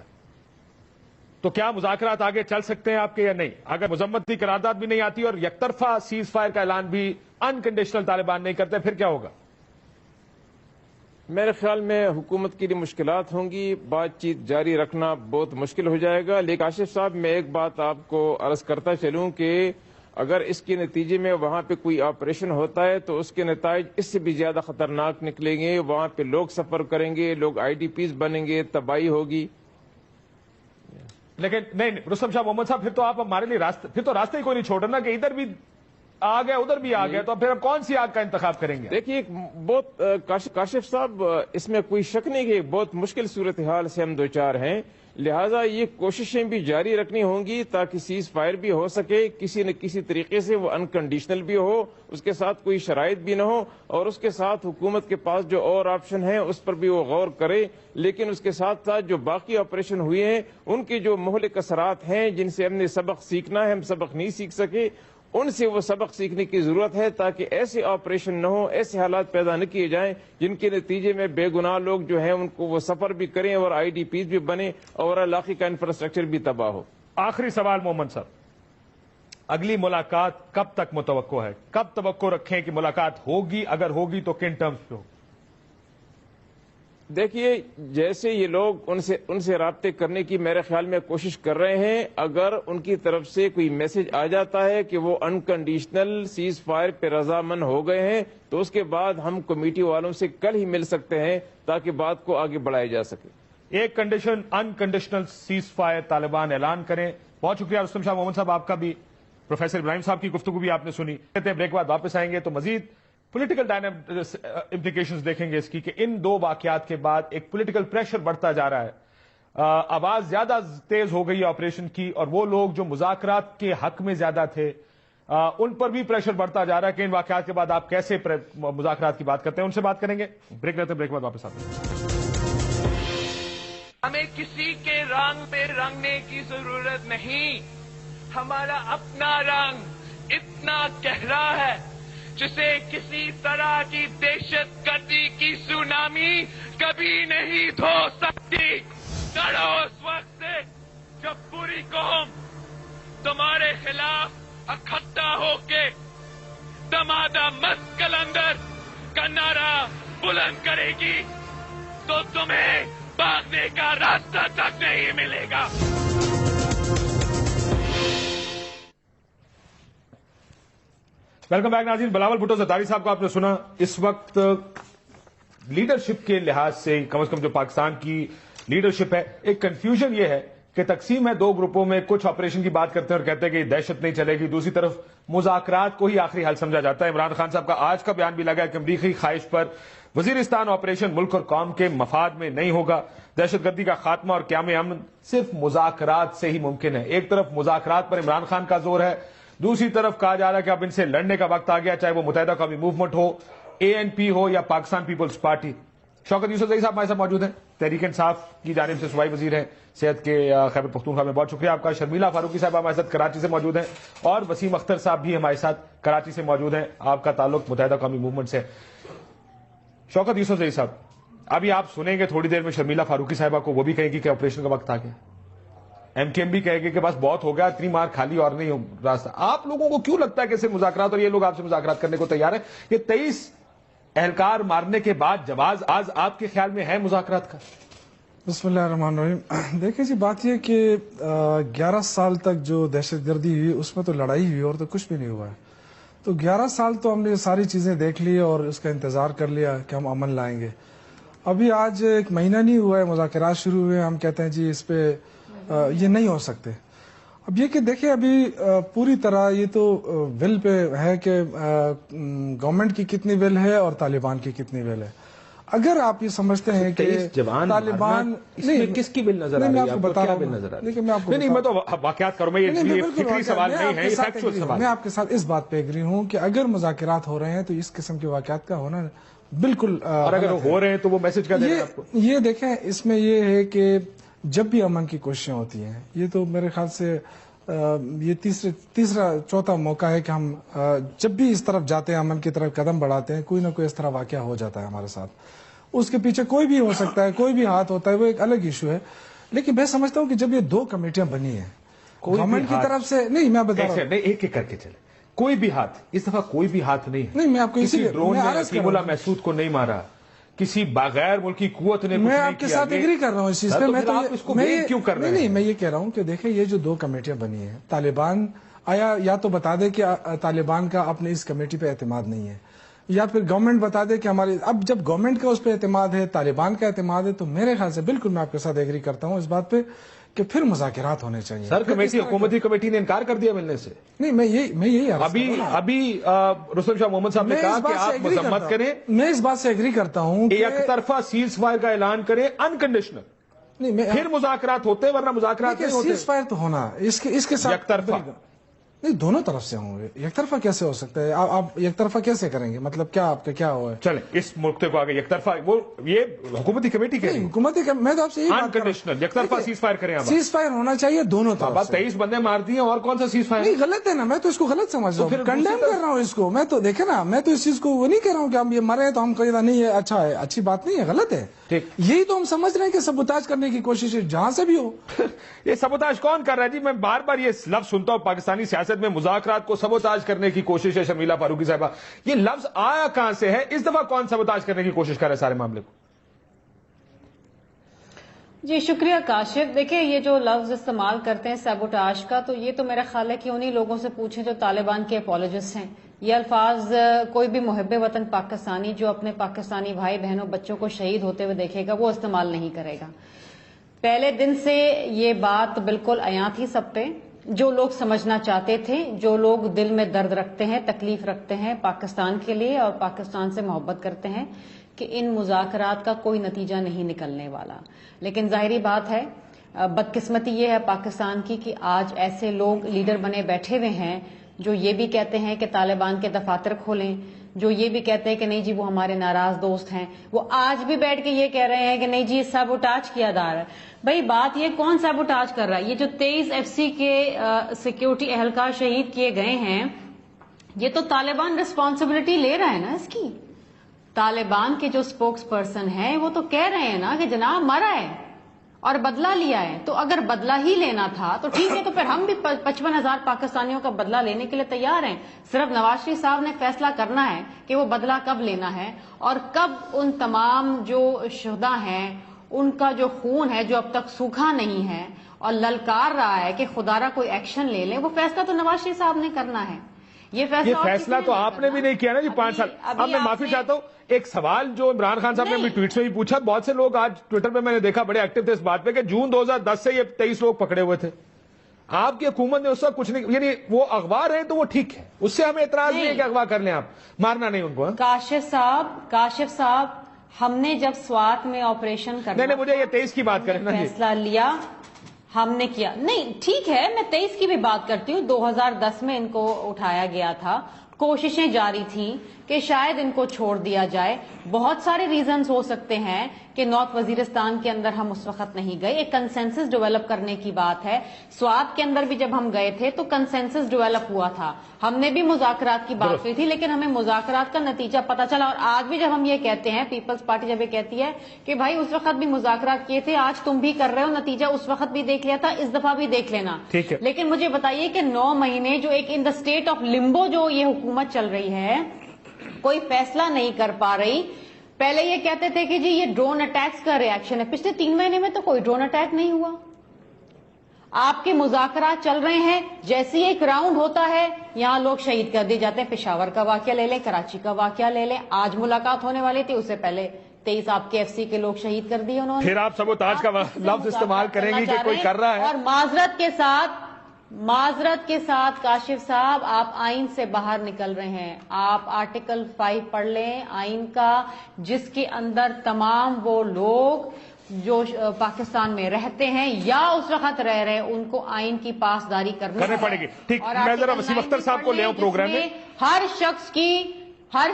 تو کیا مذاکرات آگے چل سکتے ہیں آپ کے یا نہیں؟ اگر مذمتی قرارداد بھی نہیں آتی اور یک طرفہ سیز فائر کا اعلان بھی انکنڈیشنل طالبان نہیں کرتے، پھر کیا ہوگا؟ میرے خیال میں حکومت کے لیے مشکلات ہوں گی، بات چیت جاری رکھنا بہت مشکل ہو جائے گا. لیکن کاشف صاحب میں ایک بات آپ کو عرض کرتا چلوں کہ اگر اس کے نتیجے میں وہاں پہ کوئی آپریشن ہوتا ہے تو اس کے نتائج اس سے بھی زیادہ خطرناک نکلیں گے. وہاں پہ لوگ سفر کریں گے، لوگ IDPs بنیں گے، تباہی ہوگی. لیکن نہیں رستم شاہ محمد صاحب، پھر تو آپ ہمارے لیے پھر تو راستے ہی کوئی نہیں چھوڑ رہا نا، کہ ادھر بھی آ گیا ادھر بھی آ گیا، تو پھر ہم کون سی آگ کا انتخاب کریں گے؟ دیکھیے بہت کاشف صاحب اس میں کوئی شک نہیں کہ بہت مشکل صورتحال سے ہم دوچار ہیں، لہٰذا یہ کوششیں بھی جاری رکھنی ہوں گی تاکہ سیز فائر بھی ہو سکے کسی نہ کسی طریقے سے، وہ انکنڈیشنل بھی ہو، اس کے ساتھ کوئی شرائط بھی نہ ہو، اور اس کے ساتھ حکومت کے پاس جو اور آپشن ہیں اس پر بھی وہ غور کرے. لیکن اس کے ساتھ ساتھ جو باقی آپریشن ہوئے ہیں ان کے جو مہلک اثرات ہیں جن سے ہم نے سبق سیکھنا ہے، ہم سبق نہیں سیکھ سکے، ان سے وہ سبق سیکھنے کی ضرورت ہے تاکہ ایسے آپریشن نہ ہو، ایسے حالات پیدا نہ کیے جائیں جن کے نتیجے میں بے گناہ لوگ جو ہیں ان کو وہ سفر بھی کریں اور IDPs بھی بنے اور علاقے کا انفراسٹرکچر بھی تباہ ہو. آخری سوال محمد صاحب، اگلی ملاقات کب تک متوقع ہے؟ کب توقع رکھیں کہ ملاقات ہوگی؟ اگر ہوگی تو کن ٹرمز پہ ہوگی؟ دیکھیے جیسے یہ لوگ ان سے رابطے کرنے کی میرے خیال میں کوشش کر رہے ہیں، اگر ان کی طرف سے کوئی میسج آ جاتا ہے کہ وہ انکنڈیشنل سیز فائر پہ رضامند ہو گئے ہیں تو اس کے بعد ہم کمیٹی والوں سے کل ہی مل سکتے ہیں تاکہ بات کو آگے بڑھایا جا سکے. ایک condition unconditional cease fire Taliban اعلان کریں. بہت شکریہ رستم شاہ محمد صاحب، آپ کا بھی. پروفیسر ابراہیم صاحب کی گفتگو بھی آپ نے سنی. کہتے ہیں بریک بعد واپس آئیں گے تو مزید پولیٹیکل امپلیکیشنز دیکھیں گے اس کی، کہ ان دو واقعات کے بعد ایک پولیٹیکل پریشر بڑھتا جا رہا ہے، آواز زیادہ تیز ہو گئی ہے آپریشن کی، اور وہ لوگ جو مذاکرات کے حق میں زیادہ تھے ان پر بھی پریشر بڑھتا جا رہا ہے کہ ان واقعات کے بعد آپ کیسے مذاکرات کی بات کرتے ہیں. ان سے بات کریں گے. بریک لیتے ہیں، بریک بعد واپس آتے ہیں. ہمیں کسی کے رنگ پہ رنگنے کی ضرورت نہیں. ہمارا اپنا رنگ اتنا گہرا ہے جسے کسی طرح کی دہشت گردی کی سونامی کبھی نہیں دھو سکتی. ڈرو اس وقت سے جب پوری قوم تمہارے خلاف اکٹھا ہو کے دمادہ مست کلندر کا نعرہ بلند کرے گی تو تمہیں بھاگنے کا راستہ تک نہیں ملے گا. ویلکم بیک ناظرین. بلاول بھٹو زرداری صاحب کو آپ نے سنا. اس وقت لیڈرشپ کے لحاظ سے کم از کم جو پاکستان کی لیڈرشپ ہے. ایک کنفیوژن یہ ہے کہ تقسیم ہے دو گروپوں میں, کچھ آپریشن کی بات کرتے ہیں اور کہتے ہیں کہ دہشت نہیں چلے گی, دوسری طرف مذاکرات کو ہی آخری حل سمجھا جاتا ہے. عمران خان صاحب کا آج کا بیان بھی لگا ہے کہ امریکی خواہش پر وزیرستان آپریشن ملک اور قوم کے مفاد میں نہیں ہوگا. دہشت گردی کا خاتمہ اور قیام امن صرف مذاکرات سے ہی ممکن ہے. ایک طرف مذاکرات پر عمران خان کا زور ہے, دوسری طرف کہا جا رہا ہے کہ اب ان سے لڑنے کا وقت آ گیا, چاہے وہ متحدہ قومی موومنٹ ہو, ANP ہو یا پاکستان پیپلز پارٹی. شوکت یوسفزئی صاحب ہمارے ساتھ موجود ہیں, تحریک انصاف کی جانب سے صوبائی وزیر ہیں صحت کے خیبر پختونخوا میں. بہت شکریہ آپ کا. شرمیلا فاروقی صاحب ہمارے ساتھ کراچی سے موجود ہیں, اور وسیم اختر صاحب بھی ہمارے ساتھ کراچی سے موجود ہیں. آپ کا تعلق متحدہ قومی موومنٹ سے. شوکت یوسفزئی صاحب, ابھی آپ سنیں گے تھوڑی دیر میں شرمیلا فاروقی صاحبہ کو, وہ بھی کہیں گی کہ آپریشن کا وقت آ گیا. MKM بھی کہے گی کہ بس بہت ہو گیا, اتنی مار کھالی اور نہیں راستہ. آپ لوگوں کو کیوں لگتا ہے کہ صرف مذاکرات, اور یہ لوگ آپ سے مذاکرات کرنے کو تیار ہیں, کہ 23 اہلکار مارنے کے بعد جواز آج آپ کے خیال میں ہے مذاکرات کا؟ بسم اللہ الرحمن الرحیم. دیکھیں جی, بات یہ کہ 11 سال تک جو دہشت گردی ہوئی اس میں تو لڑائی ہوئی اور تو کچھ بھی نہیں ہوا ہے. تو 11 سال تو ہم نے ساری چیزیں دیکھ لی اور اس کا انتظار کر لیا کہ ہم امن لائیں گے. ابھی آج 1 مہینہ نہیں ہوا ہے, مذاکرات شروع ہوئے, ہم کہتے ہیں جی اس پہ یہ نہیں ہو سکتے. اب یہ کہ دیکھیں ابھی پوری طرح یہ تو ول پہ ہے کہ گورنمنٹ کی کتنی ول ہے اور طالبان کی کتنی ول ہے. اگر آپ یہ سمجھتے ہیں کہ طالبان کس کی بل نظر آ رہی ہے, آپ کو کیا بل نظر آ رہی ہے؟ نہیں, میں تو واقعات کروں, میں یہ فکری سوال نہیں ہے, یہ فیکچوئل سوال. میں آپ کے ساتھ اس بات پہ ایگری ہوں کہ اگر مذاکرات ہو رہے ہیں تو اس قسم کے واقعات کا ہونا بالکل, اور اگر ہو رہے ہیں تو وہ میسج کیا دے رہے ہیں آپ کو؟ یہ دیکھیں, اس میں یہ ہے کہ جب بھی امن کی کوششیں ہوتی ہیں, یہ تو میرے خیال سے یہ تیسرا چوتھا موقع ہے کہ ہم جب بھی اس طرف جاتے ہیں, امن کی طرف قدم بڑھاتے ہیں, کوئی نہ کوئی اس طرح واقعہ ہو جاتا ہے ہمارے ساتھ. اس کے پیچھے کوئی بھی ہو سکتا ہے, کوئی بھی ہاتھ ہوتا ہے, وہ ایک الگ ایشو ہے. لیکن میں سمجھتا ہوں کہ جب یہ 2 کمیٹیاں بنی ہیں گورنمنٹ کی طرف سے, نہیں میں بتا رہا ہوں, ایک ایک کر کے چلے, کوئی بھی ہاتھ, اس دفعہ کوئی بھی ہاتھ نہیں ہے. نہیں, میں آپ کو کسی ڈرون نے عقیم اللہ محسود کو نہیں مارا, کسی بغیر ملکی قوت نے, میں آپ کے ساتھ ایگری کر رہا ہوں اس چیز پہ. میں تو کیوں کر رہے ہیں؟ نہیں, میں یہ کہہ رہا ہوں کہ دیکھیں یہ جو 2 کمیٹیاں بنی ہیں, طالبان آیا یا تو بتا دے کہ طالبان کا اپنے اس کمیٹی پہ اعتماد نہیں ہے, یا پھر گورنمنٹ بتا دے کہ ہماری, اب جب گورنمنٹ کا اس پہ اعتماد ہے, طالبان کا اعتماد ہے, تو میرے خیال سے بالکل میں آپ کے ساتھ ایگری کرتا ہوں اس بات پہ کہ پھر مذاکرات ہونے چاہیے. سر کمیٹی, حکومتی کمیٹی نے انکار کر دیا ملنے سے. نہیں, میں یہی ابھی رستم شاہ محمد صاحب نے کہا کہ آپ مذمت کریں, میں اس بات سے ایگری کرتا ہوں کہ ایک طرفہ سیز فائر کا اعلان کریں انکنڈیشنل, نہیں پھر مذاکرات ہوتے, ورنہ مذاکرات نہیں ہوتے. سیز فائر تو ہونا اس کے ساتھ یک طرفہ نہیں, دونوں طرف سے ہوں گے. یک طرفہ کیسے ہو سکتا ہے؟ آپ یک طرفہ کیسے کریں گے؟ مطلب کیا آپ کا کیا ہوا ہے؟ چلیں اس ملک کو آگے یک طرفہ, وہ یہ حکومتی کمیٹی کے حکومتی, میں تو آپ سے انکنڈیشنل یک طرفہ سیز فائر کریں. سیز فائر ہونا چاہیے دونوں طرف. 23 بندے مار دیے, اور کون سا سیز فائر؟ نہیں, غلط ہے نا, میں تو اس کو غلط سمجھ رہا ہوں, کنڈیم کر رہا ہوں اس کو. میں تو دیکھیں نا, میں تو اس چیز کو وہ نہیں کہہ رہا ہوں کہ ہم یہ مرے تو ہم کہیں نہیں ہے اچھا ہے, اچھی بات نہیں ہے, غلط ہے. یہی تو ہم سمجھ رہے ہیں کہ سبوتاج کرنے کی کوشش ہے جہاں سے بھی ہو. یہ سبوتاج کون کر رہا ہے جی؟ میں بار بار یہ لفظ سنتا ہوں پاکستانی سیاست میں, مذاکرات کو سبوتاج کرنے کی کوشش ہے. شرمیلا فاروقی صاحبہ, یہ لفظ آیا کہاں سے ہے؟ اس دفعہ کون سبوتاج کرنے کی کوشش کر رہا ہے سارے معاملے کو؟ جی شکریہ کاشف. دیکھیں یہ جو لفظ استعمال کرتے ہیں سیبوٹاج کا, تو یہ تو میرا خیال ہے کہ انہی لوگوں سے پوچھیں جو طالبان کے اپولوجسٹ ہیں. یہ الفاظ کوئی بھی محب وطن پاکستانی جو اپنے پاکستانی بھائی بہنوں بچوں کو شہید ہوتے ہوئے دیکھے گا وہ استعمال نہیں کرے گا. پہلے دن سے یہ بات بالکل عیاں تھی سب پہ. جو لوگ سمجھنا چاہتے تھے, جو لوگ دل میں درد رکھتے ہیں, تکلیف رکھتے ہیں پاکستان کے لیے اور پاکستان سے محبت کرتے ہیں, کہ ان مذاکرات کا کوئی نتیجہ نہیں نکلنے والا. لیکن ظاہری بات ہے, بدقسمتی یہ ہے پاکستان کی کہ آج ایسے لوگ لیڈر بنے بیٹھے ہوئے ہیں جو یہ بھی کہتے ہیں کہ طالبان کے دفاتر کھولیں, جو یہ بھی کہتے ہیں کہ نہیں جی وہ ہمارے ناراض دوست ہیں, وہ آج بھی بیٹھ کے یہ کہہ رہے ہیں کہ نہیں جی سیبوٹاج کیا جا رہا ہے. بھائی بات یہ کون سیبوٹاج کر رہا ہے؟ یہ جو 23 FC کے سیکیورٹی اہلکار شہید کیے گئے ہیں, یہ تو طالبان ریسپانسبلٹی لے رہا ہے نا اس کی. طالبان کے جو سپوکس پرسن ہیں وہ تو کہہ رہے ہیں نا کہ جناب مرا ہے اور بدلہ لیا ہے. تو اگر بدلہ ہی لینا تھا تو ٹھیک ہے, تو پھر ہم بھی 55,000 پاکستانیوں کا بدلہ لینے کے لیے تیار ہیں. صرف نواز شریف صاحب نے فیصلہ کرنا ہے کہ وہ بدلہ کب لینا ہے اور کب ان تمام جو شہداء ہیں ان کا جو خون ہے جو اب تک سوکھا نہیں ہے اور للکار رہا ہے کہ خدا را کوئی ایکشن لے لیں, وہ فیصلہ تو نواز شریف صاحب نے کرنا ہے. یہ فیصلہ تو آپ نے بھی نہیں کیا نا جی 5 سال. اب میں معافی چاہتا ہوں, ایک سوال جو عمران خان صاحب نے اپنی ٹویٹ میں بھی پوچھا, بہت سے لوگ آج ٹویٹر پہ میں نے دیکھا بڑے ایکٹیو تھے اس بات پہ کہ جون 2010 سے یہ 23 لوگ پکڑے ہوئے تھے. آپ کی حکومت نے اس وقت کچھ نہیں, یعنی وہ اغوا رہے تو وہ ٹھیک ہے, اس سے ہمیں اعتراض نہیں ہے کہ اغوا کر لیں, آپ مارنا نہیں ان کو. کاشف صاحب, ہم نے جب سوات میں آپریشن کرنا, نہیں مجھے یہ 23 کی بات کریں نا, فیصلہ لیا ہم نے کیا, نہیں ٹھیک ہے میں 23 کی بھی بات کرتی ہوں. 2010 میں ان کو اٹھایا گیا تھا, کوششیں جاری تھیں کہ شاید ان کو چھوڑ دیا جائے. بہت سارے ریزنز ہو سکتے ہیں کہ نارتھ وزیرستان کے اندر ہم اس وقت نہیں گئے, ایک کنسنسس ڈیولپ کرنے کی بات ہے. سوات کے اندر بھی جب ہم گئے تھے تو کنسنسس ڈیولپ ہوا تھا, ہم نے بھی مذاکرات کی بات کی تھی, لیکن ہمیں مذاکرات کا نتیجہ پتہ چلا. اور آج بھی جب ہم یہ کہتے ہیں, پیپلز پارٹی جب یہ کہتی ہے کہ بھائی اس وقت بھی مذاکرات کیے تھے, آج تم بھی کر رہے ہو, نتیجہ اس وقت بھی دیکھ لیا تھا, اس دفعہ بھی دیکھ لینا. لیکن مجھے بتائیے کہ 9 مہینے جو ایک ان دا اسٹیٹ آف لمبو جو یہ حکومت چل رہی ہے, کوئی فیصلہ نہیں کر پا رہی. پہلے یہ کہتے تھے کہ جی یہ ڈرون اٹیکس کا ریاکشن ہے, پچھلے 3 مہینے میں تو کوئی ڈرون اٹیک نہیں ہوا. آپ کے مذاکرات چل رہے ہیں, جیسے ہی ایک راؤنڈ ہوتا ہے یہاں لوگ شہید کر دیے جاتے ہیں. پشاور کا واقعہ لے لیں, کراچی کا واقعہ لے لیں, آج ملاقات ہونے والی تھی, اس سے پہلے 23 آپ کے FCC کے لوگ شہید کر دیے انہوں نے. پھر آپ سبوتاج کا لفظ استعمال کریں گی کہ کوئی کر رہا ہے. اور معذرت کے ساتھ کاشف صاحب, آپ آئین سے باہر نکل رہے ہیں. آپ آرٹیکل 5 پڑھ لیں آئین کا, جس کے اندر تمام وہ لوگ جو پاکستان میں رہتے ہیں یا اس وقت رہ رہے ہیں ان کو آئین کی پاسداری کرنی پڑے گی. ٹھیک, میں ذرا وسیم اختر صاحب کو لے آؤں پروگرام میں. ہر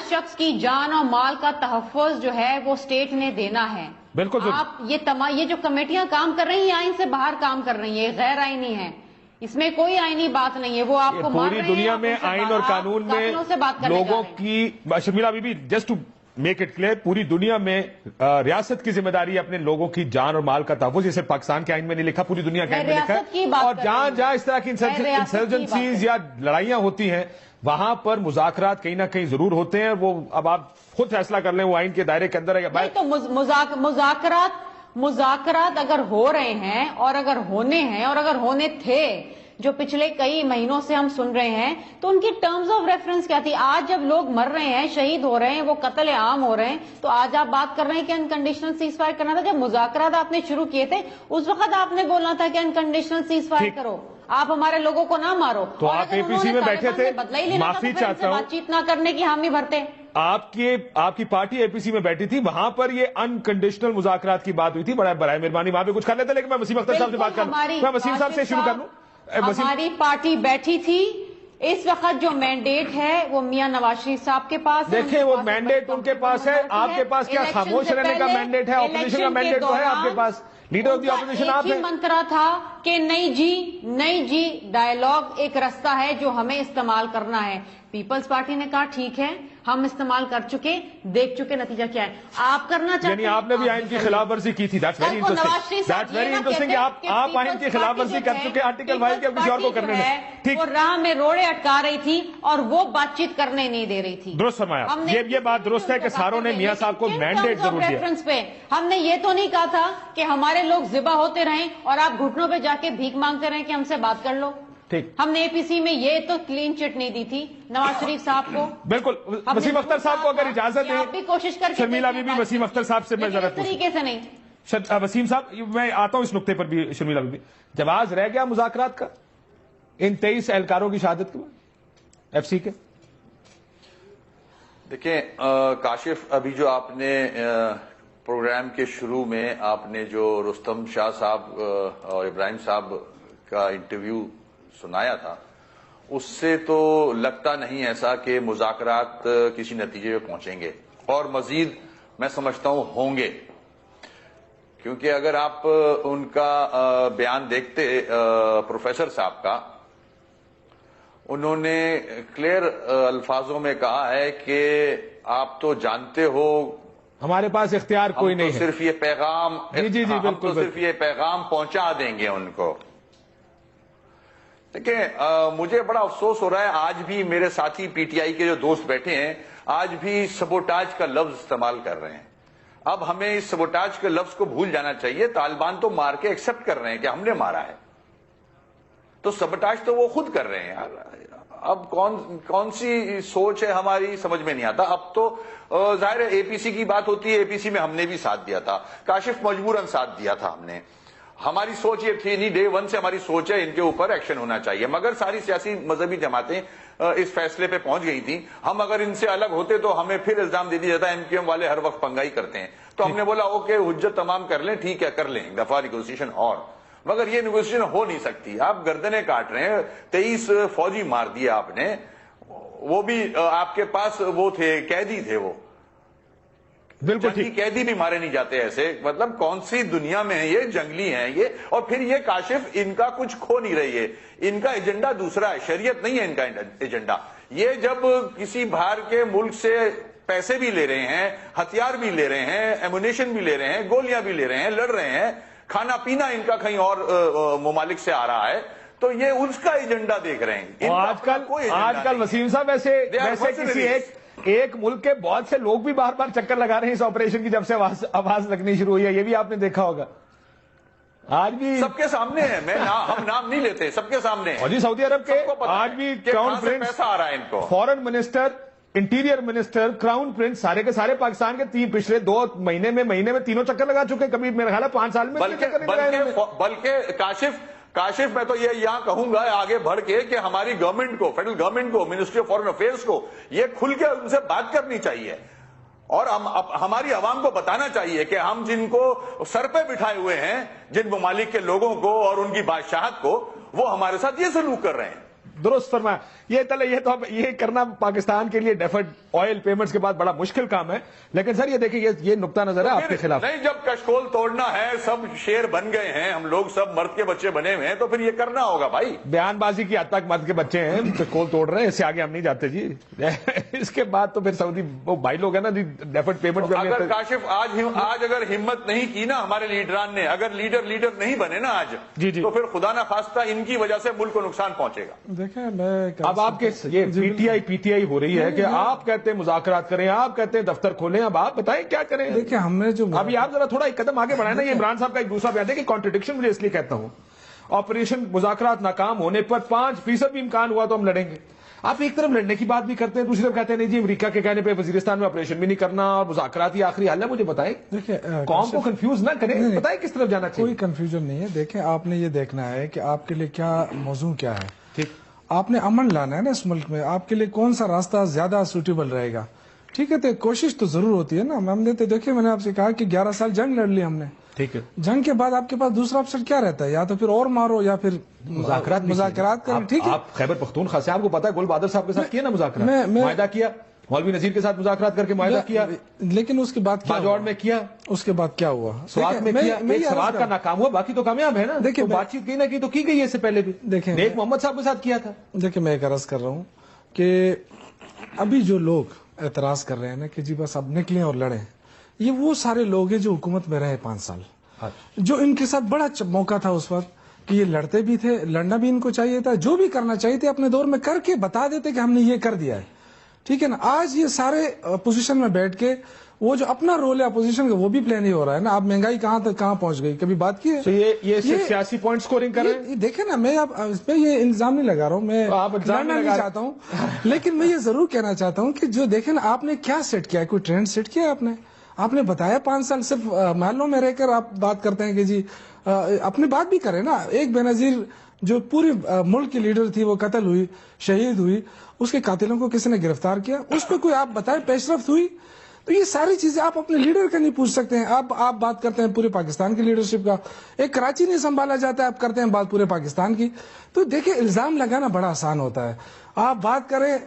شخص کی جان اور مال کا تحفظ جو ہے وہ اسٹیٹ نے دینا ہے. بالکل. آپ یہ جو کمیٹیاں کام کر رہی ہیں آئین سے باہر کام کر رہی ہیں, غیر آئینی ہیں, اس میں کوئی آئینی بات نہیں ہے. وہ آپ کو پوری دنیا میں آئین اور قانون میں لوگوں کی, Sharmila Bibi just to make it clear, پوری دنیا میں ریاست کی ذمہ داری ہے اپنے لوگوں کی جان اور مال کا تحفظ. جسے پاکستان کے آئین میں نہیں لکھا, پوری دنیا کے آئین میں لکھا ہے. اور جہاں جہاں اس طرح کی انسرجنسیز یا لڑائیاں ہوتی ہیں وہاں پر مذاکرات کہیں نہ کہیں ضرور ہوتے ہیں. وہ اب آپ خود فیصلہ کر لیں وہ آئین کے دائرے کے اندر ہے یا باہر. تو مذاکرات اگر ہو رہے ہیں اور اگر ہونے ہیں اور اگر ہونے تھے, جو پچھلے کئی مہینوں سے ہم سن رہے ہیں, تو ان کی ٹرمز آف ریفرنس کیا تھی؟ آج جب لوگ مر رہے ہیں, شہید ہو رہے ہیں, وہ قتل عام ہو رہے ہیں, تو آج آپ بات کر رہے ہیں کہ انکنڈیشنل سیز فائر کرنا تھا. جب مذاکرات آپ نے شروع کیے تھے اس وقت آپ نے بولنا تھا کہ انکنڈیشنل سیز فائر کرو, آپ ہمارے لوگوں کو نہ مارو. تو آپ APC میں بیٹھے تھے, معافی چاہتا ہوں, بات چیت نہ کرنے کی حامی بھرتے. آپ کی پارٹی APC میں بیٹھی تھی, وہاں پر یہ انکنڈیشنل مذاکرات کی بات ہوئی تھی. برائے مہربانی وہاں پہ کچھ کر لیتے, لیکن میں وسیم اختر صاحب سے بات کروں. میں وسیم صاحب سے شروع کر لوں. ہماری پارٹی بیٹھی تھی, اس وقت جو مینڈیٹ ہے وہ میاں نواز شریف صاحب کے پاس. دیکھیں وہ مینڈیٹ ان کے پاس ہے, آپ کے پاس کیا خاموش رہنے کا مینڈیٹ ہے؟ اپوزیشن کا مینڈیٹ تو ہے آپ کے پاس, لیڈر آف دی اپوزیشن آپ ہیں. منترا تھا کہ نہیں جی ڈائیلاگ ایک راستہ ہے جو ہمیں استعمال کرنا ہے. پیپلز پارٹی نے کہا ٹھیک ہے, ہم استعمال کر چکے, دیکھ چکے نتیجہ کیا ہے. آپ کرنا چاہتے ہیں, یعنی آپ نے بھی آئین کی خلاف ورزی کی تھی. That's very interesting. آپ آئین کی خلاف ورزی کر چکے, آرٹیکل 5 کے کسی اور کو کرنے میں. ٹھیک, وہ راہ میں روڑے اٹکا رہی تھی اور وہ بات چیت کرنے نہیں دے رہی تھی. درست فرمایا, یہ بات درست ہے کہ ساروں نے میاں صاحب کو مینڈیٹ ضرور دیا. ہم نے یہ تو نہیں کہا تھا کہ ہمارے لوگ ذبح ہوتے رہیں اور آپ گھٹنوں پہ جا کے بھیک مانگتے رہیں کہ ہم سے بات کر لو. ٹھیک, ہم نے APC میں یہ تو کلین چٹ نہیں دی تھی نواز شریف صاحب کو. بالکل. وسیم اختر صاحب کو اگر اجازت ہے, آپ بھی کوشش کر کے شرمیلا بی بی, وسیم اختر صاحب سے میں ذرا طریقے سے نہیں. وسیم صاحب میں آتا ہوں اس نقطے پر بھی. شرمیلا بی بی, جواز رہ گیا مذاکرات کا ان 23 اہلکاروں کی شہادت کے بعد FCC کے؟ دیکھیں کاشف, ابھی جو آپ نے پروگرام کے شروع میں آپ نے جو رستم شاہ صاحب اور ابراہیم صاحب کا انٹرویو سنایا تھا, اس سے تو لگتا نہیں ایسا کہ مذاکرات کسی نتیجے پہ پہنچیں گے, اور مزید میں سمجھتا ہوں ہوں گے. کیونکہ اگر آپ ان کا بیان دیکھتے پروفیسر صاحب کا, انہوں نے کلیئر الفاظوں میں کہا ہے کہ آپ تو جانتے ہو ہمارے پاس اختیار کوئی نہیں ہے, صرف یہ پیغام, جی بالکل, صرف یہ پیغام پہنچا دیں گے ان کو. دیکھیں مجھے بڑا افسوس ہو رہا ہے, آج بھی میرے ساتھی PTI کے جو دوست بیٹھے ہیں آج بھی سبوٹاج کا لفظ استعمال کر رہے ہیں. اب ہمیں اس سبوٹاج کے لفظ کو بھول جانا چاہیے. طالبان تو مار کے ایکسپٹ کر رہے ہیں کہ ہم نے مارا ہے, تو سبٹاش تو وہ خود کر رہے ہیں یار. اب کون سی سوچ ہے ہماری سمجھ میں نہیں آتا. اب تو ظاہر ہے اے پی سی کی بات ہوتی ہے, اے پی سی میں ہم نے بھی ساتھ دیا تھا, کاشف مجبوراً ساتھ دیا تھا ہم نے. ہماری سوچ یہ تھی نہیں, ڈے ون سے ہماری سوچ ہے ان کے اوپر ایکشن ہونا چاہیے, مگر ساری سیاسی مذہبی جماعتیں اس فیصلے پہ پہنچ گئی تھیں. ہم اگر ان سے الگ ہوتے تو ہمیں پھر الزام دے دیا جاتا ہے ایم کیو ایم والے ہر وقت پنگائی کرتے ہیں. تو ہم نے بولا اوکے حجت تمام کر لیں, ٹھیک ہے کر لیں ایک دفعہ نیگوسیشن, اور مگر یہ نیگوسیشن ہو نہیں سکتی. آپ گردنیں کاٹ رہے ہیں, 23 فوجی مار دیا آپ نے, وہ بھی آپ کے پاس وہ تھے, قیدی تھے, وہ بالکل جنگی قیدی بھی مارے نہیں جاتے ایسے. مطلب کون سی دنیا میں ہے یہ, جنگلی ہیں یہ. اور پھر یہ کاشف ان کا کچھ کھو نہیں رہی ہے, ان کا ایجنڈا دوسرا ہے, شریعت نہیں ہے ان کا ایجنڈا. یہ جب کسی باہر کے ملک سے پیسے بھی لے رہے ہیں, ہتھیار بھی لے رہے ہیں, ایمونیشن بھی لے رہے ہیں, گولیاں بھی لے رہے ہیں, لڑ رہے ہیں, کھانا پینا ان کا کہیں اور ممالک سے آ رہا ہے, تو یہ اس کا ایجنڈا دیکھ رہے ہیں. آج کل وسیم صاحب ویسے کسی ایک ملک کے بہت سے لوگ بھی بار بار چکر لگا رہے ہیں اس آپریشن کی, جب سے آواز لگنی شروع ہوئی ہے. یہ بھی آپ نے دیکھا ہوگا, آج بھی سب کے سامنے ہے. ہم نام نہیں لیتے, سب کے سامنے ہے. اور جی سعودی عرب کے آج بھی کراؤن پرنس, پیسہ آ رہا ہے ان کو, foreign minister, interior minister, crown prince, سارے کے سارے پاکستان کے پچھلے 2 مہینے میں تینوں چکر لگا چکے ہیں. کبھی میرا خیال ہے 5 سال میں بلکہ کاشف میں تو یہ یہاں کہوں گا آگے بڑھ کے کہ ہماری گورنمنٹ کو, فیڈرل گورنمنٹ کو, منسٹری آف فارن افیئرس کو یہ کھل کے ان سے بات کرنی چاہیے, اور ہماری عوام کو بتانا چاہیے کہ ہم جن کو سر پہ بٹھائے ہوئے ہیں, جن ممالک کے لوگوں کو اور ان کی بادشاہت کو, وہ ہمارے ساتھ یہ سلوک کر رہے ہیں. درست فرمایا. یہ کرنا پاکستان کے لیے ڈیفرڈ آئل پیمنٹس کے بعد بڑا مشکل کام ہے. لیکن سر یہ دیکھیں یہ نقطہ نظر ہے آپ کے خلاف. نہیں, جب کشکول توڑنا ہے, سب شیر بن گئے ہیں, ہم لوگ سب مرد کے بچے بنے ہوئے ہیں, تو پھر یہ کرنا ہوگا بھائی. بیان بازی کی حد تک مرد کے بچے ہیں, کشکول توڑ رہے ہیں, اس سے آگے ہم نہیں جاتے جی. اس کے بعد تو پھر سعودی وہ بھائی لوگ ہیں نا ڈیفرڈ پیمنٹ. اگر کاشف آج اگر ہمت نہیں کی نا ہمارے لیڈران نے, اگر لیڈر نہیں بنے نا آج, تو پھر خدا نہ خواستہ ان کی وجہ سے ملک کو نقصان پہنچے گا. دیکھیں اب آپ کے یہ پی ٹی آئی ہو رہی ہے کہ آپ کہتے ہیں مذاکرات کریں, آپ کہتے ہیں دفتر کھولیں, اب آپ بتائیں کیا کریں. دیکھیں ہم نے جو ابھی آپ ذرا تھوڑا ایک قدم آگے بڑھائیں نا. یہ عمران صاحب کا ایک دوسرا بیان ہے کہ کانٹرڈکشن مجھے اس لیے کہتا ہوں, آپریشن مذاکرات ناکام ہونے پر 5% بھی امکان ہوا تو ہم لڑیں گے. آپ ایک طرف لڑنے کی بات بھی کرتے ہیں, دوسری طرف کہتے ہیں نہیں جی امریکہ کے کہنے پہ وزیرستان میں آپریشن بھی نہیں کرنا اور مذاکرات ہی آخری حل ہے. مجھے بتائیں, قوم کو کنفیوز نہ کریں, بتائیں کس طرف جانا چاہیے. کوئی کنفیوژن نہیں ہے. دیکھیں آپ نے یہ دیکھنا ہے کہ آپ کے لیے کیا موضوع کیا ہے. ٹھیک, آپ نے امن لانا ہے نا اس ملک میں, آپ کے لیے کون سا راستہ زیادہ سوٹیبل رہے گا. ٹھیک ہے, تو کوشش تو ضرور ہوتی ہے نا. ہم نے تو دیکھیں, میں نے آپ سے کہا کہ 11 سال جنگ لڑ لی ہم نے. ٹھیک ہے, جنگ کے بعد آپ کے پاس دوسرا آپشن کیا رہتا ہے, یا تو پھر اور مارو یا پھر مذاکرات کریں. ٹھیک ہے, آپ خیبر پختونخوا سے, آپ کو پتا ہے گل بہادر صاحب کے ساتھ کیا نا مذاکرات, معاہدہ کیا, مولوی نذیر کے ساتھ مذاکرات کر کے معاہدہ کیا, لیکن اس کے بعد باجوڑ میں کیا, اس کے بعد کیا ہوا, سوات میں کیا, ایک سوات کا ناکام ہوا, باقی تو کامیاب ہے نا. دیکھیں بات چیت کی نہ کی تو کی گئی ہے, اس سے پہلے بھی دیکھیں نیک محمد صاحب کے ساتھ کیا تھا. دیکھیں میں ایک عرض کر رہا ہوں کہ ابھی جو لوگ اعتراض کر رہے ہیں نا کہ جی بس اب نکلیں اور لڑیں, یہ وہ سارے لوگ ہیں جو حکومت میں رہے 5 سال, جو ان کے ساتھ بڑا موقع تھا اس وقت کہ یہ لڑتے بھی تھے, لڑنا بھی ان کو چاہیے تھا, جو بھی کرنا چاہیے تھے اپنے دور میں کر کے بتا دیتے کہ ہم نے یہ کر دیا ہے. ٹھیک ہے نا, آج یہ سارے اپوزیشن میں بیٹھ کے وہ جو اپنا رول ہے اپوزیشن کا وہ بھی پلے نہیں ہو رہا ہے نا. اب مہنگائی کہاں تک کہاں پہنچ گئی, کبھی بات کی ہے؟ یہ سیاسی پوائنٹ سکورنگ کر رہے ہیں. دیکھیں نا, میں اب اس پہ یہ الزام نہیں لگا رہا ہوں, میں لڑنا نہیں چاہتا ہوں, لیکن میں یہ ضرور کہنا چاہتا ہوں کہ جو دیکھیں نا, آپ نے کیا سیٹ کیا ہے, کوئی ٹرینڈ سیٹ کیا ہے آپ نے بتایا 5 سال صرف محلوں میں رہ کر آپ بات کرتے ہیں کہ جی اپنی بات بھی کریں نا. ایک بے نظیر جو پوری ملک کی لیڈر تھی وہ قتل ہوئی, شہید ہوئی, اس کے قاتلوں کو کسی نے گرفتار کیا, اس پہ کوئی آپ بتائیں پیش رفت ہوئی؟ تو یہ ساری چیزیں آپ اپنے لیڈر کا نہیں پوچھ سکتے ہیں. آپ بات کرتے ہیں پورے پاکستان کی لیڈرشپ کا, ایک کراچی نہیں سنبھالا جاتا ہے, آپ کرتے ہیں بات پورے پاکستان کی. تو دیکھیں الزام لگانا بڑا آسان ہوتا ہے. آپ بات کریں,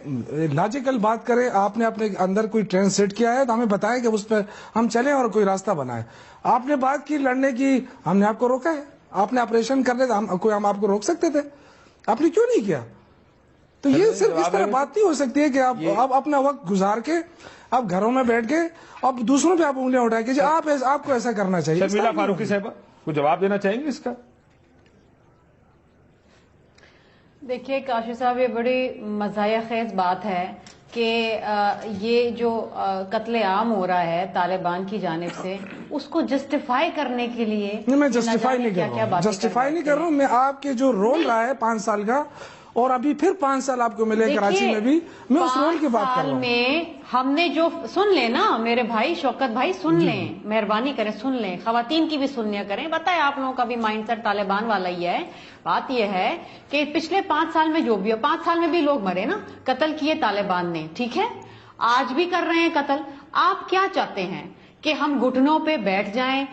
لاجیکل بات کریں, آپ نے اپنے اندر کوئی ٹرینڈ سیٹ کیا ہے تو ہمیں بتائیں کہ اس پہ ہم چلیں اور کوئی راستہ بنائیں. آپ نے بات کی لڑنے کی, ہم نے آپ کو روکا ہے. آپ نے آپریشن کرنے تھا, ہم آپ کو روک سکتے تھے, آپ نے کیوں نہیں کیا؟ تو یہ صرف اس طرح بات نہیں ہو سکتی ہے کہ آپ اپنا وقت گزار کے آپ گھروں میں بیٹھ کے اب دوسروں پہ آپ انگلیاں اٹھائیں کہ آپ کو ایسا کرنا چاہیے. شرمیلا فاروقی صاحبہ کو جواب دینا چاہیں گے اس کا؟ دیکھیے کاشف صاحب, یہ بڑی مزاحیہ خیز بات ہے کہ یہ جو قتل عام ہو رہا ہے طالبان کی جانب سے اس کو جسٹیفائی کرنے کے لیے؟ نہیں، میں جسٹیفائی نہیں کر رہا ہوں، جسٹیفائی نہیں کر رہا ہوں میں. آپ کے جو رول رہا ہے 5 سال کا، اور ابھی پھر 5 سال آپ کو ملے کراچی میں بھی، میں اس رول کی بات کر رہا ہوں. میں ہم نے جو سن لیں نا میرے بھائی شوکت بھائی، سن لیں، مہربانی کریں سن لیں، خواتین کی بھی سنیا کریں. بتائیں آپ لوگوں کا بھی مائنڈ سیٹ طالبان والا ہی ہے. بات یہ ہے کہ پچھلے 5 سال میں جو بھی ہو، 5 سال میں بھی لوگ مرے نا، قتل کیے طالبان نے، ٹھیک ہے، آج بھی کر رہے ہیں قتل. آپ کیا چاہتے ہیں کہ ہم گھٹنوں پہ بیٹھ جائیں،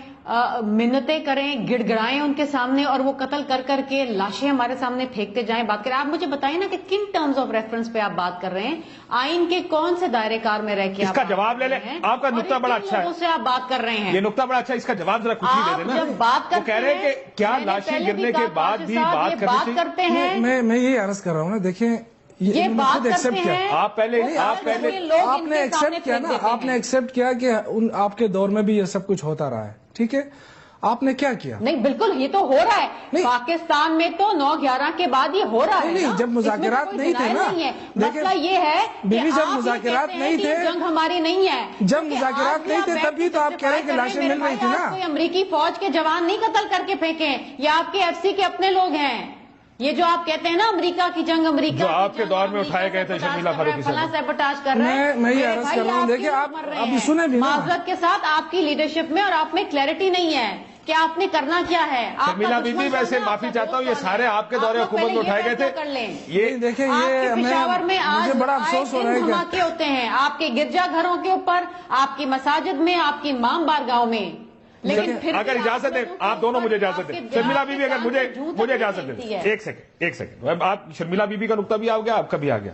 منتیں کریں، گڑ گڑائیں ان کے سامنے، اور وہ قتل کر کر کے لاشیں ہمارے سامنے پھینکتے جائیں، بات کریں؟ آپ مجھے بتائیں نا کہ کن ٹرمز آف ریفرنس پہ آپ بات کر رہے ہیں، آئین کے کون سے دائرے کار میں رہ کے اس کا جواب لے لیں. آپ کا نقطہ بڑا اچھا ہے، اس سے آپ بات کر رہے ہیں، یہ نقطہ بڑا اچھا ہے، اس کا جواب ذرا کچھ ہی دے دینا. جب بات وہ کہہ رہے ہیں کہ کیا لاشیں گرنے کے بعد بھی بات کرتے ہیں؟ میں یہ عرض کر رہا ہوں نا، دیکھیں یہ بات کرتے ہیں. آپ پہلے آپ نے ایکسپٹ کیا نا، آپ نے ایکسپٹ کیا کہ آپ کے دور میں بھی یہ سب کچھ ہوتا رہا ہے، ٹھیک ہے. آپ نے کیا کیا؟ نہیں بالکل، یہ تو ہو رہا ہے پاکستان میں، تو 9/11 کے بعد یہ ہو رہا ہے. نہیں، جب مذاکرات نہیں تھے نا، مسئلہ یہ ہے کہ جب مذاکرات نہیں تھے، جنگ ہماری نہیں ہے، جب مذاکرات نہیں تھے تب بھی تو آپ کہہ رہے ہیں کہ لاشیں مل رہی تھی نا. کوئی امریکی فوج کے جوان نہیں قتل کر کے پھینکے، یہ آپ کے ایف سی کے اپنے لوگ ہیں. یہ جو آپ کہتے ہیں نا امریکہ کی جنگ، امریکہ جو آپ کے دور میں اٹھائے گئے تھے شرمیلا فاروقی فلاں سیبوٹاج کر رہے ہیں. میں یہ عرض کر رہا ہوں، دیکھیں آپ ابھی سنیں بھی نا، معذرت کے ساتھ آپ کی لیڈرشپ میں اور آپ میں کلیئرٹی نہیں ہے کہ آپ نے کرنا کیا ہے. شرمیلا بی بی، ویسے معافی چاہتا ہوں، یہ سارے آپ کے دور حکومت میں اٹھائے گئے تھے. یہ دیکھیں، یہ پشاور میں مجھے بڑا افسوس ہو رہا ہے کہ دھماکے ہوتے ہیں آپ کے گرجا گھروں کے اوپر، آپ کی مساجد میں، آپ کی امام بارگاہوں میں. لیکن اگر اجازت دیں آپ دونوں، مجھے اجازت دیں شرمیلا بی بی، اگر مجھے اجازت دیں ایک سیکنڈ. آپ شرمیلا بی بی کا نقطہ بھی آ گیا، آپ کا بھی آ گیا.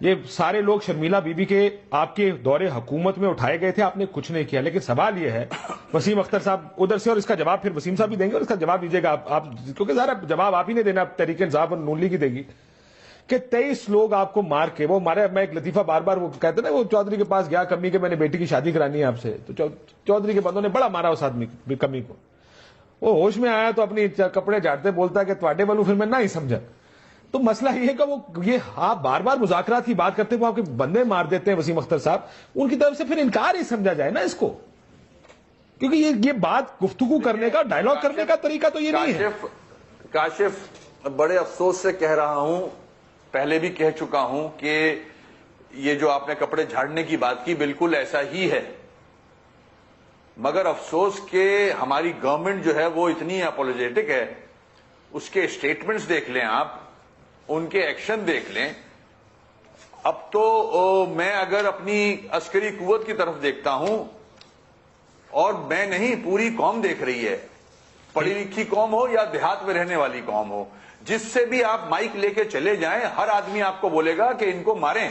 یہ سارے لوگ شرمیلا بی بی کے آپ کے دور حکومت میں اٹھائے گئے تھے، آپ نے کچھ نہیں کیا. لیکن سوال یہ ہے، وسیم اختر صاحب ادھر سے، اور اس کا جواب پھر وسیم صاحب بھی دیں گے، اور اس کا جواب دیجیے گا آپ، کیونکہ ذرا جواب آپ ہی نہیں دینا، تحریک انصاف اور نون لیگ کی دے گی. کہ 23 لوگ آپ کو مار کے، وہ مارے. میں ایک لطیفہ بار بار وہ کہتے نا، وہ چودھری کے پاس گیا کمی کے، میں نے بیٹی کی شادی کرانی ہے آپ سے، تو چودھری کے بندوں نے بڑا مارا اس آدمی کمی کو. وہ ہوش میں آیا تو اپنی کپڑے جھاڑتے بولتا ہے کہ تواڈے والوں پھر میں نہ ہی سمجھا. تو مسئلہ یہ ہے کہ وہ یہ آپ بار بار مذاکرات کی بات کرتے، وہ آپ کے بندے مار دیتے ہیں وسیم اختر صاحب، ان کی طرف سے پھر انکار ہی سمجھا جائے نا اس کو، کیونکہ یہ بات گفتگو کرنے کا، ڈائیلاگ کرنے کا طریقہ تو یہ نہیں ہے. کاشف، بڑے افسوس سے کہہ رہا ہوں، پہلے بھی کہہ چکا ہوں کہ یہ جو آپ نے کپڑے جھاڑنے کی بات کی بالکل ایسا ہی ہے، مگر افسوس کہ ہماری گورنمنٹ جو ہے وہ اتنی اپولوجیٹک ہے. اس کے اسٹیٹمنٹس دیکھ لیں آپ، ان کے ایکشن دیکھ لیں. اب تو میں اگر اپنی عسکری قوت کی طرف دیکھتا ہوں، اور میں نہیں، پوری قوم دیکھ رہی ہے، پڑھی لکھی قوم ہو یا دیہات میں رہنے والی قوم ہو، جس سے بھی آپ مائک لے کے چلے جائیں، ہر آدمی آپ کو بولے گا کہ ان کو ماریں.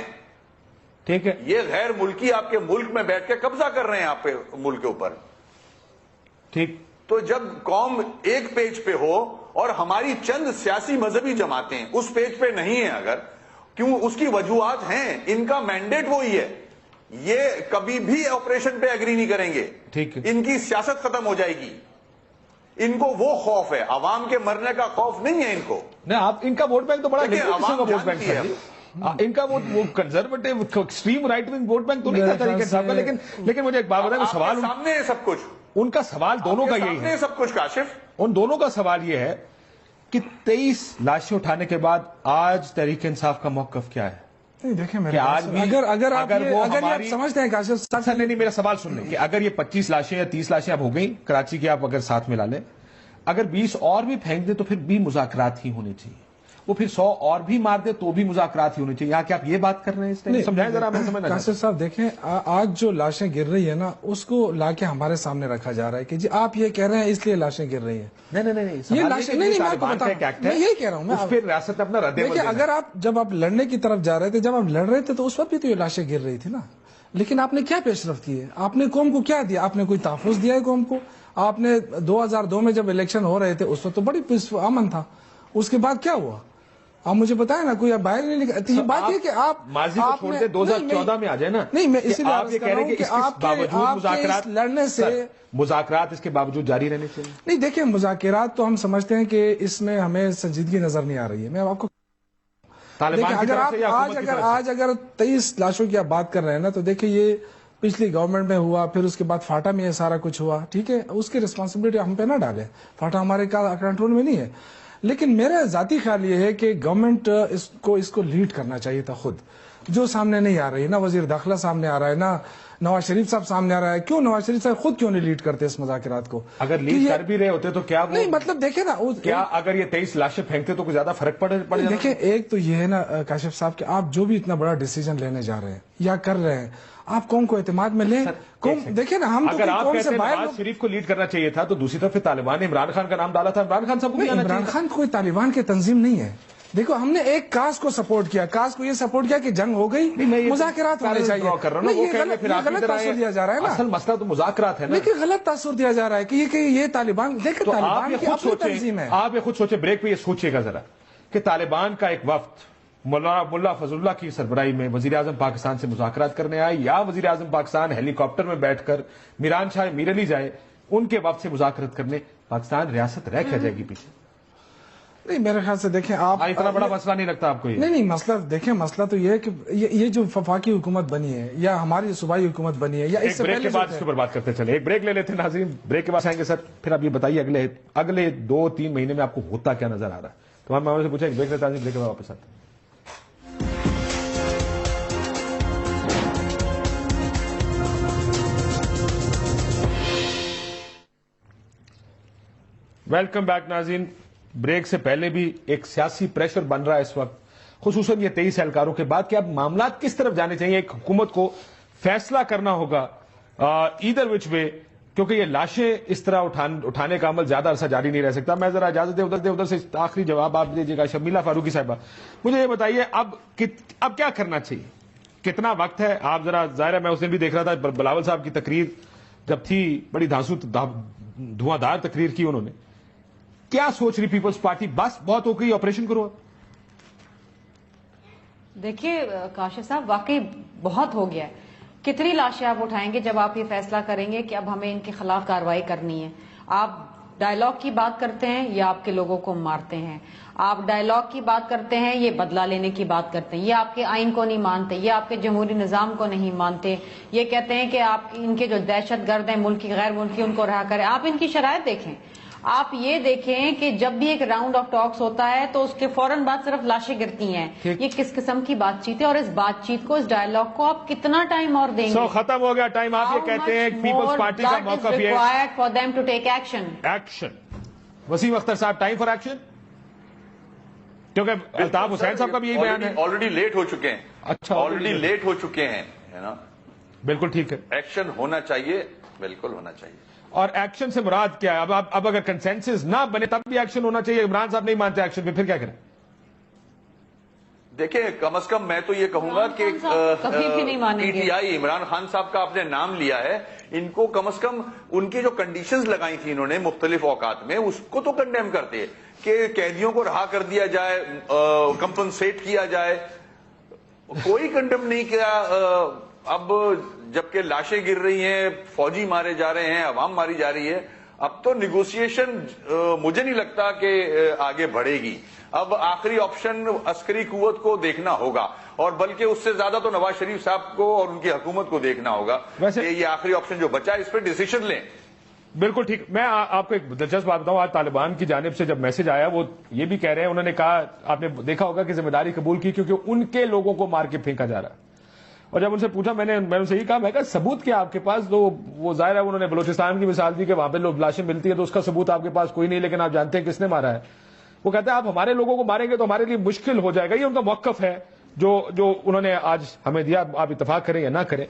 ٹھیک ہے، یہ غیر ملکی آپ کے ملک میں بیٹھ کے قبضہ کر رہے ہیں آپ کے ملک کے اوپر. ٹھیک. تو جب قوم ایک پیج پہ ہو اور ہماری چند سیاسی مذہبی جماعتیں اس پیج پہ نہیں ہیں، اگر کیوں، اس کی وجوہات ہیں، ان کا مینڈیٹ وہی ہے، یہ کبھی بھی آپریشن پہ ایگری نہیں کریں گے. ٹھیک ہے، ان کی سیاست ختم ہو جائے گی. ان کو وہ خوف ہے، عوام کے مرنے کا خوف نہیں ہے ان کو. نہیں، آپ ان کا ووٹ بینک تو بڑا ووٹ بینک ہے، ان کا وہ conservative extreme right wing vote bank تو نہیں تھا طریقے صاحب کا. لیکن مجھے ایک بات بتائیں، سوال سامنے ہے سب کچھ، ان کا سوال دونوں کا یہی ہے، سب کچھ کاشف، ان دونوں کا سوال یہ ہے کہ 23 لاشیں اٹھانے کے بعد آج تحریک انصاف کا موقف کیا ہے؟ دیکھیں کہ آج بھی اگر آپ سمجھتے ہیں کاشف صاحب، نہیں، میرا سوال سن لیں کہ اگر یہ 25 لاشیں یا 30 لاشیں اب ہو گئیں کراچی کی، آپ اگر ساتھ ملا لیں، اگر 20 اور بھی پھینک دیں تو پھر بھی مذاکرات ہی ہونے چاہیے. وہ پھر 100 اور بھی مار دے تو بھی مذاکرات ہی ہونے چاہیے. یہاں کہ آپ یہ بات کر رہے ہیں، اس نے سمجھائیں ذرا، میں سمجھنا. کاشف صاحب دیکھیں، آج جو لاشیں گر رہی ہیں نا، اس کو لا کے ہمارے سامنے رکھا جا رہا ہے کہ جی آپ یہ کہہ رہے ہیں اس لیے لاشیں گر رہی ہیں. نہیں، یہ لاشیں نہیں، میں یہی کہہ رہا ہوں، اس پہ ریاست اپنا رد عمل. دیکھیں، اگر جب آپ لڑنے کی طرف جا رہے تھے، جب آپ لڑ رہے تھے تو اس وقت بھی تو یہ لاشیں گر رہی تھی نا. لیکن آپ نے کیا پیش رفت کی ہے؟ آپ نے قوم کو کیا دیا؟ آپ نے کوئی تحفظ دیا ہے قوم کو؟ آپ نے 2002 میں جب الیکشن ہو رہے تھے اس وقت تو بڑی امن تھا. اس کے بعد کیا ہوا؟ آپ مجھے بتائیں نا، کوئی باہر نہیں نکلا. یہ بات ہے کہ آپ ماضی کو چھوڑ دے، 2014 میں آ جائے نا. نہیں، میں اسی لیے آپ یہ کہہ رہے ہیں کہ اس باوجود مذاکرات لڑنے سے، مذاکرات اس کے باوجود جاری رہنے چاہیے. نہیں، دیکھیں، مذاکرات تو ہم سمجھتے ہیں کہ اس میں ہمیں سنجیدگی نظر نہیں آ رہی ہے. میں آپ کو آج اگر 23 لاشوں کی آپ بات کر رہے ہیں نا، تو دیکھیں یہ پچھلی گورنمنٹ میں ہوا، پھر اس کے بعد فاٹا میں یہ سارا کچھ ہوا، ٹھیک ہے، اس کی ریسپانسبلٹی ہم پہ نہ ڈالیں، فاٹا ہمارے کنٹرول میں نہیں ہے. لیکن میرا ذاتی خیال یہ ہے کہ گورنمنٹ اس کو لیڈ کرنا چاہیے تھا خود، جو سامنے نہیں آ رہی، نہ وزیر داخلہ سامنے آ رہا ہے، نہ نواز شریف صاحب سامنے آ رہا ہے. کیوں نواز شریف صاحب خود کیوں نہیں لیڈ کرتے اس مذاکرات کو؟ اگر لیڈ کر بھی رہے ہوتے تو کیا نہیں، مطلب دیکھیں نا، کیا اگر یہ 23 لاشیں پھینکتے تو کچھ زیادہ فرق پڑ جاتا؟ دیکھیں، ایک تو یہ ہے نا کاشف صاحب کہ آپ جو بھی اتنا بڑا ڈیسیجن لینے جا رہے ہیں یا کر رہے ہیں، آپ قوم کو اعتماد میں لیں. دیکھیں نا، ہم اگر آپ کہتے ہیں نواز شریف کو لیڈ کرنا چاہیے تھا تو دوسری طرف طالبان نے عمران خان کا نام ڈالا تھا. عمران خان صاحب کو عمران خان کوئی طالبان کی تنظیم نہیں ہے. دیکھو، ہم نے ایک کاز کو سپورٹ کیا، کاز کو یہ سپورٹ کیا کہ جنگ ہو گئی، مذاکرات ہونے چاہیے. غلط تاثر دیا جا رہا ہے نا، اصل مسئلہ تو مذاکرات ہے نا. لیکن غلط تاثر دیا جا رہا ہے کہ یہ طالبان، دیکھیں طالبان کی اپنی تنظیم ہے. آپ یہ خود سوچیں، بریک پہ یہ سوچئے گا ذرا کہ طالبان کا ایک وفد ملا فضل اللہ کی سربراہی میں وزیر اعظم پاکستان سے مذاکرات کرنے آئے، یا وزیر اعظم پاکستان ہیلی کاپٹر میں بیٹھ کر میران شاہ میر علی جائے ان کے وفد سے مذاکرات کرنے، پاکستان ریاست رہ کیا جائے گی پیچھے؟ نہیں، میرے خیال سے دیکھیں آپ، اتنا بڑا مسئلہ نہیں لگتا آپ کو یہ؟ نہیں، مسئلہ دیکھیں، مسئلہ تو یہ ہے کہ یہ جو وفاقی حکومت بنی ہے یا ہماری صوبائی حکومت بنی ہے، یا اس سے بریک کے بعد اس کے اوپر بات کرتے چلے. ایک بریک لے لیتے ہیں ناظرین، بریک کے بعد آئیں گے. سر پھر آپ یہ بتائیے اگلے 2-3 مہینے میں آپ کو ہوتا کیا نظر آ رہا ہے؟ تمام معاملے سے پوچھا. ایک بریک لیتے ہیں، بریک کے بعد واپس آتے ہیں. ویلکم بیک ناظرین. بریک سے پہلے بھی ایک سیاسی پریشر بن رہا ہے اس وقت، خصوصاً یہ 23 اہلکاروں کے بعد، کہ اب معاملات کس طرف جانے چاہیے. ایک حکومت کو فیصلہ کرنا ہوگا ایدر وچ وے، کیونکہ یہ لاشیں اس طرح اٹھانے کا عمل زیادہ عرصہ جاری نہیں رہ سکتا. میں ذرا اجازت دیں ادھر سے آخری جواب آپ دیجیے گا. شمیلہ فاروقی صاحبہ، مجھے یہ بتائیے اب کیا کرنا چاہیے، کتنا وقت ہے؟ آپ ذرا، ظاہر ہے میں اس دن بھی دیکھ رہا تھا بلاول صاحب کی تقریر جب تھی، بڑی دھواں دار تقریر کی انہوں نے. کیا سوچ رہی پیپلز پارٹی؟ بس بہت ہو گئی، آپریشن کرو. دیکھیے کاشف صاحب، واقعی بہت ہو گیا ہے. کتنی لاشیں آپ اٹھائیں گے جب آپ یہ فیصلہ کریں گے کہ اب ہمیں ان کے خلاف کارروائی کرنی ہے؟ آپ ڈائیلاگ کی بات کرتے ہیں یا آپ کے لوگوں کو مارتے ہیں؟ آپ ڈائیلاگ کی بات کرتے ہیں، یہ بدلہ لینے کی بات کرتے ہیں، یہ آپ کے آئین کو نہیں مانتے، یہ آپ کے جمہوری نظام کو نہیں مانتے، یہ کہتے ہیں کہ آپ ان کے جو دہشت گرد ہیں ملکی غیر ملکی ان کو رہا کریں. آپ ان کی شرائط دیکھیں. آپ یہ دیکھیں کہ جب بھی ایک راؤنڈ آف ٹاکس ہوتا ہے تو اس کے فوراً بعد صرف لاشیں گرتی ہیں. یہ کس قسم کی بات چیت ہے؟ اور اس بات چیت کو، اس ڈائیلاگ کو آپ کتنا ٹائم اور دیں گے؟ ختم ہو گیا ٹائم. آپ یہ کہتے ہیں پیپلز پارٹی کا موقف یہ ہے for them to take action. Waseem Akhtar صاحب، ٹائم فار ایکشن، کیونکہ الطاف حسین صاحب کا بھی یہی بیان ہے. آلریڈی لیٹ ہو چکے ہیں. اچھا، آلریڈی لیٹ ہو چکے ہیں، ہے نا. بالکل ٹھیک ہے، ایکشن ہونا چاہیے، بالکل ہونا چاہیے. اور ایکشن سے مراد کیا ہے؟ اب اگر کنسنسس نہ بنے تب بھی ایکشن ہونا چاہیے. عمران صاحب نہیں مانتے ایکشن پہ، پھر کیا کریں؟ دیکھیں، کم از کم میں تو یہ کہوں گا کہ P T I, Imran Khan صاحب کا آپ نے نام لیا ہے، ان کو کم از کم ان کی جو کنڈیشنز لگائی تھی انہوں نے مختلف اوقات میں، اس کو تو کنڈیم کرتے کہ قیدیوں کو رہا کر دیا جائے، کمپنسیٹ کیا جائے. کوئی کنڈیم نہیں کیا. اب جبکہ لاشیں گر رہی ہیں، فوجی مارے جا رہے ہیں، عوام ماری جا رہی ہے، اب تو نیگوسیشن مجھے نہیں لگتا کہ آگے بڑھے گی. اب آخری آپشن عسکری قوت کو دیکھنا ہوگا، اور بلکہ اس سے زیادہ تو نواز شریف صاحب کو اور ان کی حکومت کو دیکھنا ہوگا کہ یہ آخری آپشن جو بچا ہے اس پہ ڈیسیشن لیں. بالکل ٹھیک. میں آپ کو ایک دلچسپ بات بتاؤں. آج طالبان کی جانب سے جب میسج آیا، وہ یہ بھی کہہ رہے ہیں، انہوں نے کہا، آپ نے دیکھا ہوگا کہ ذمہ داری قبول کی کیونکہ ان کے لوگوں کو مار کے پھینکا جا رہا ہے. اور جب ان سے پوچھا، میں نے ان سے یہ کہا، میں کہا ثبوت کیا آپ کے پاس؟ تو وہ ظاہر ہے انہوں نے بلوچستان کی مثال دی کہ وہاں پہ لوگ لاشیں ملتی ہیں، تو اس کا ثبوت آپ کے پاس کوئی نہیں، لیکن آپ جانتے ہیں کس نے مارا ہے. وہ کہتے ہیں آپ ہمارے لوگوں کو ماریں گے تو ہمارے لیے مشکل ہو جائے گا. یہ ان کا موقف ہے جو انہوں نے آج ہمیں دیا. آپ اتفاق کریں یا نہ کریں.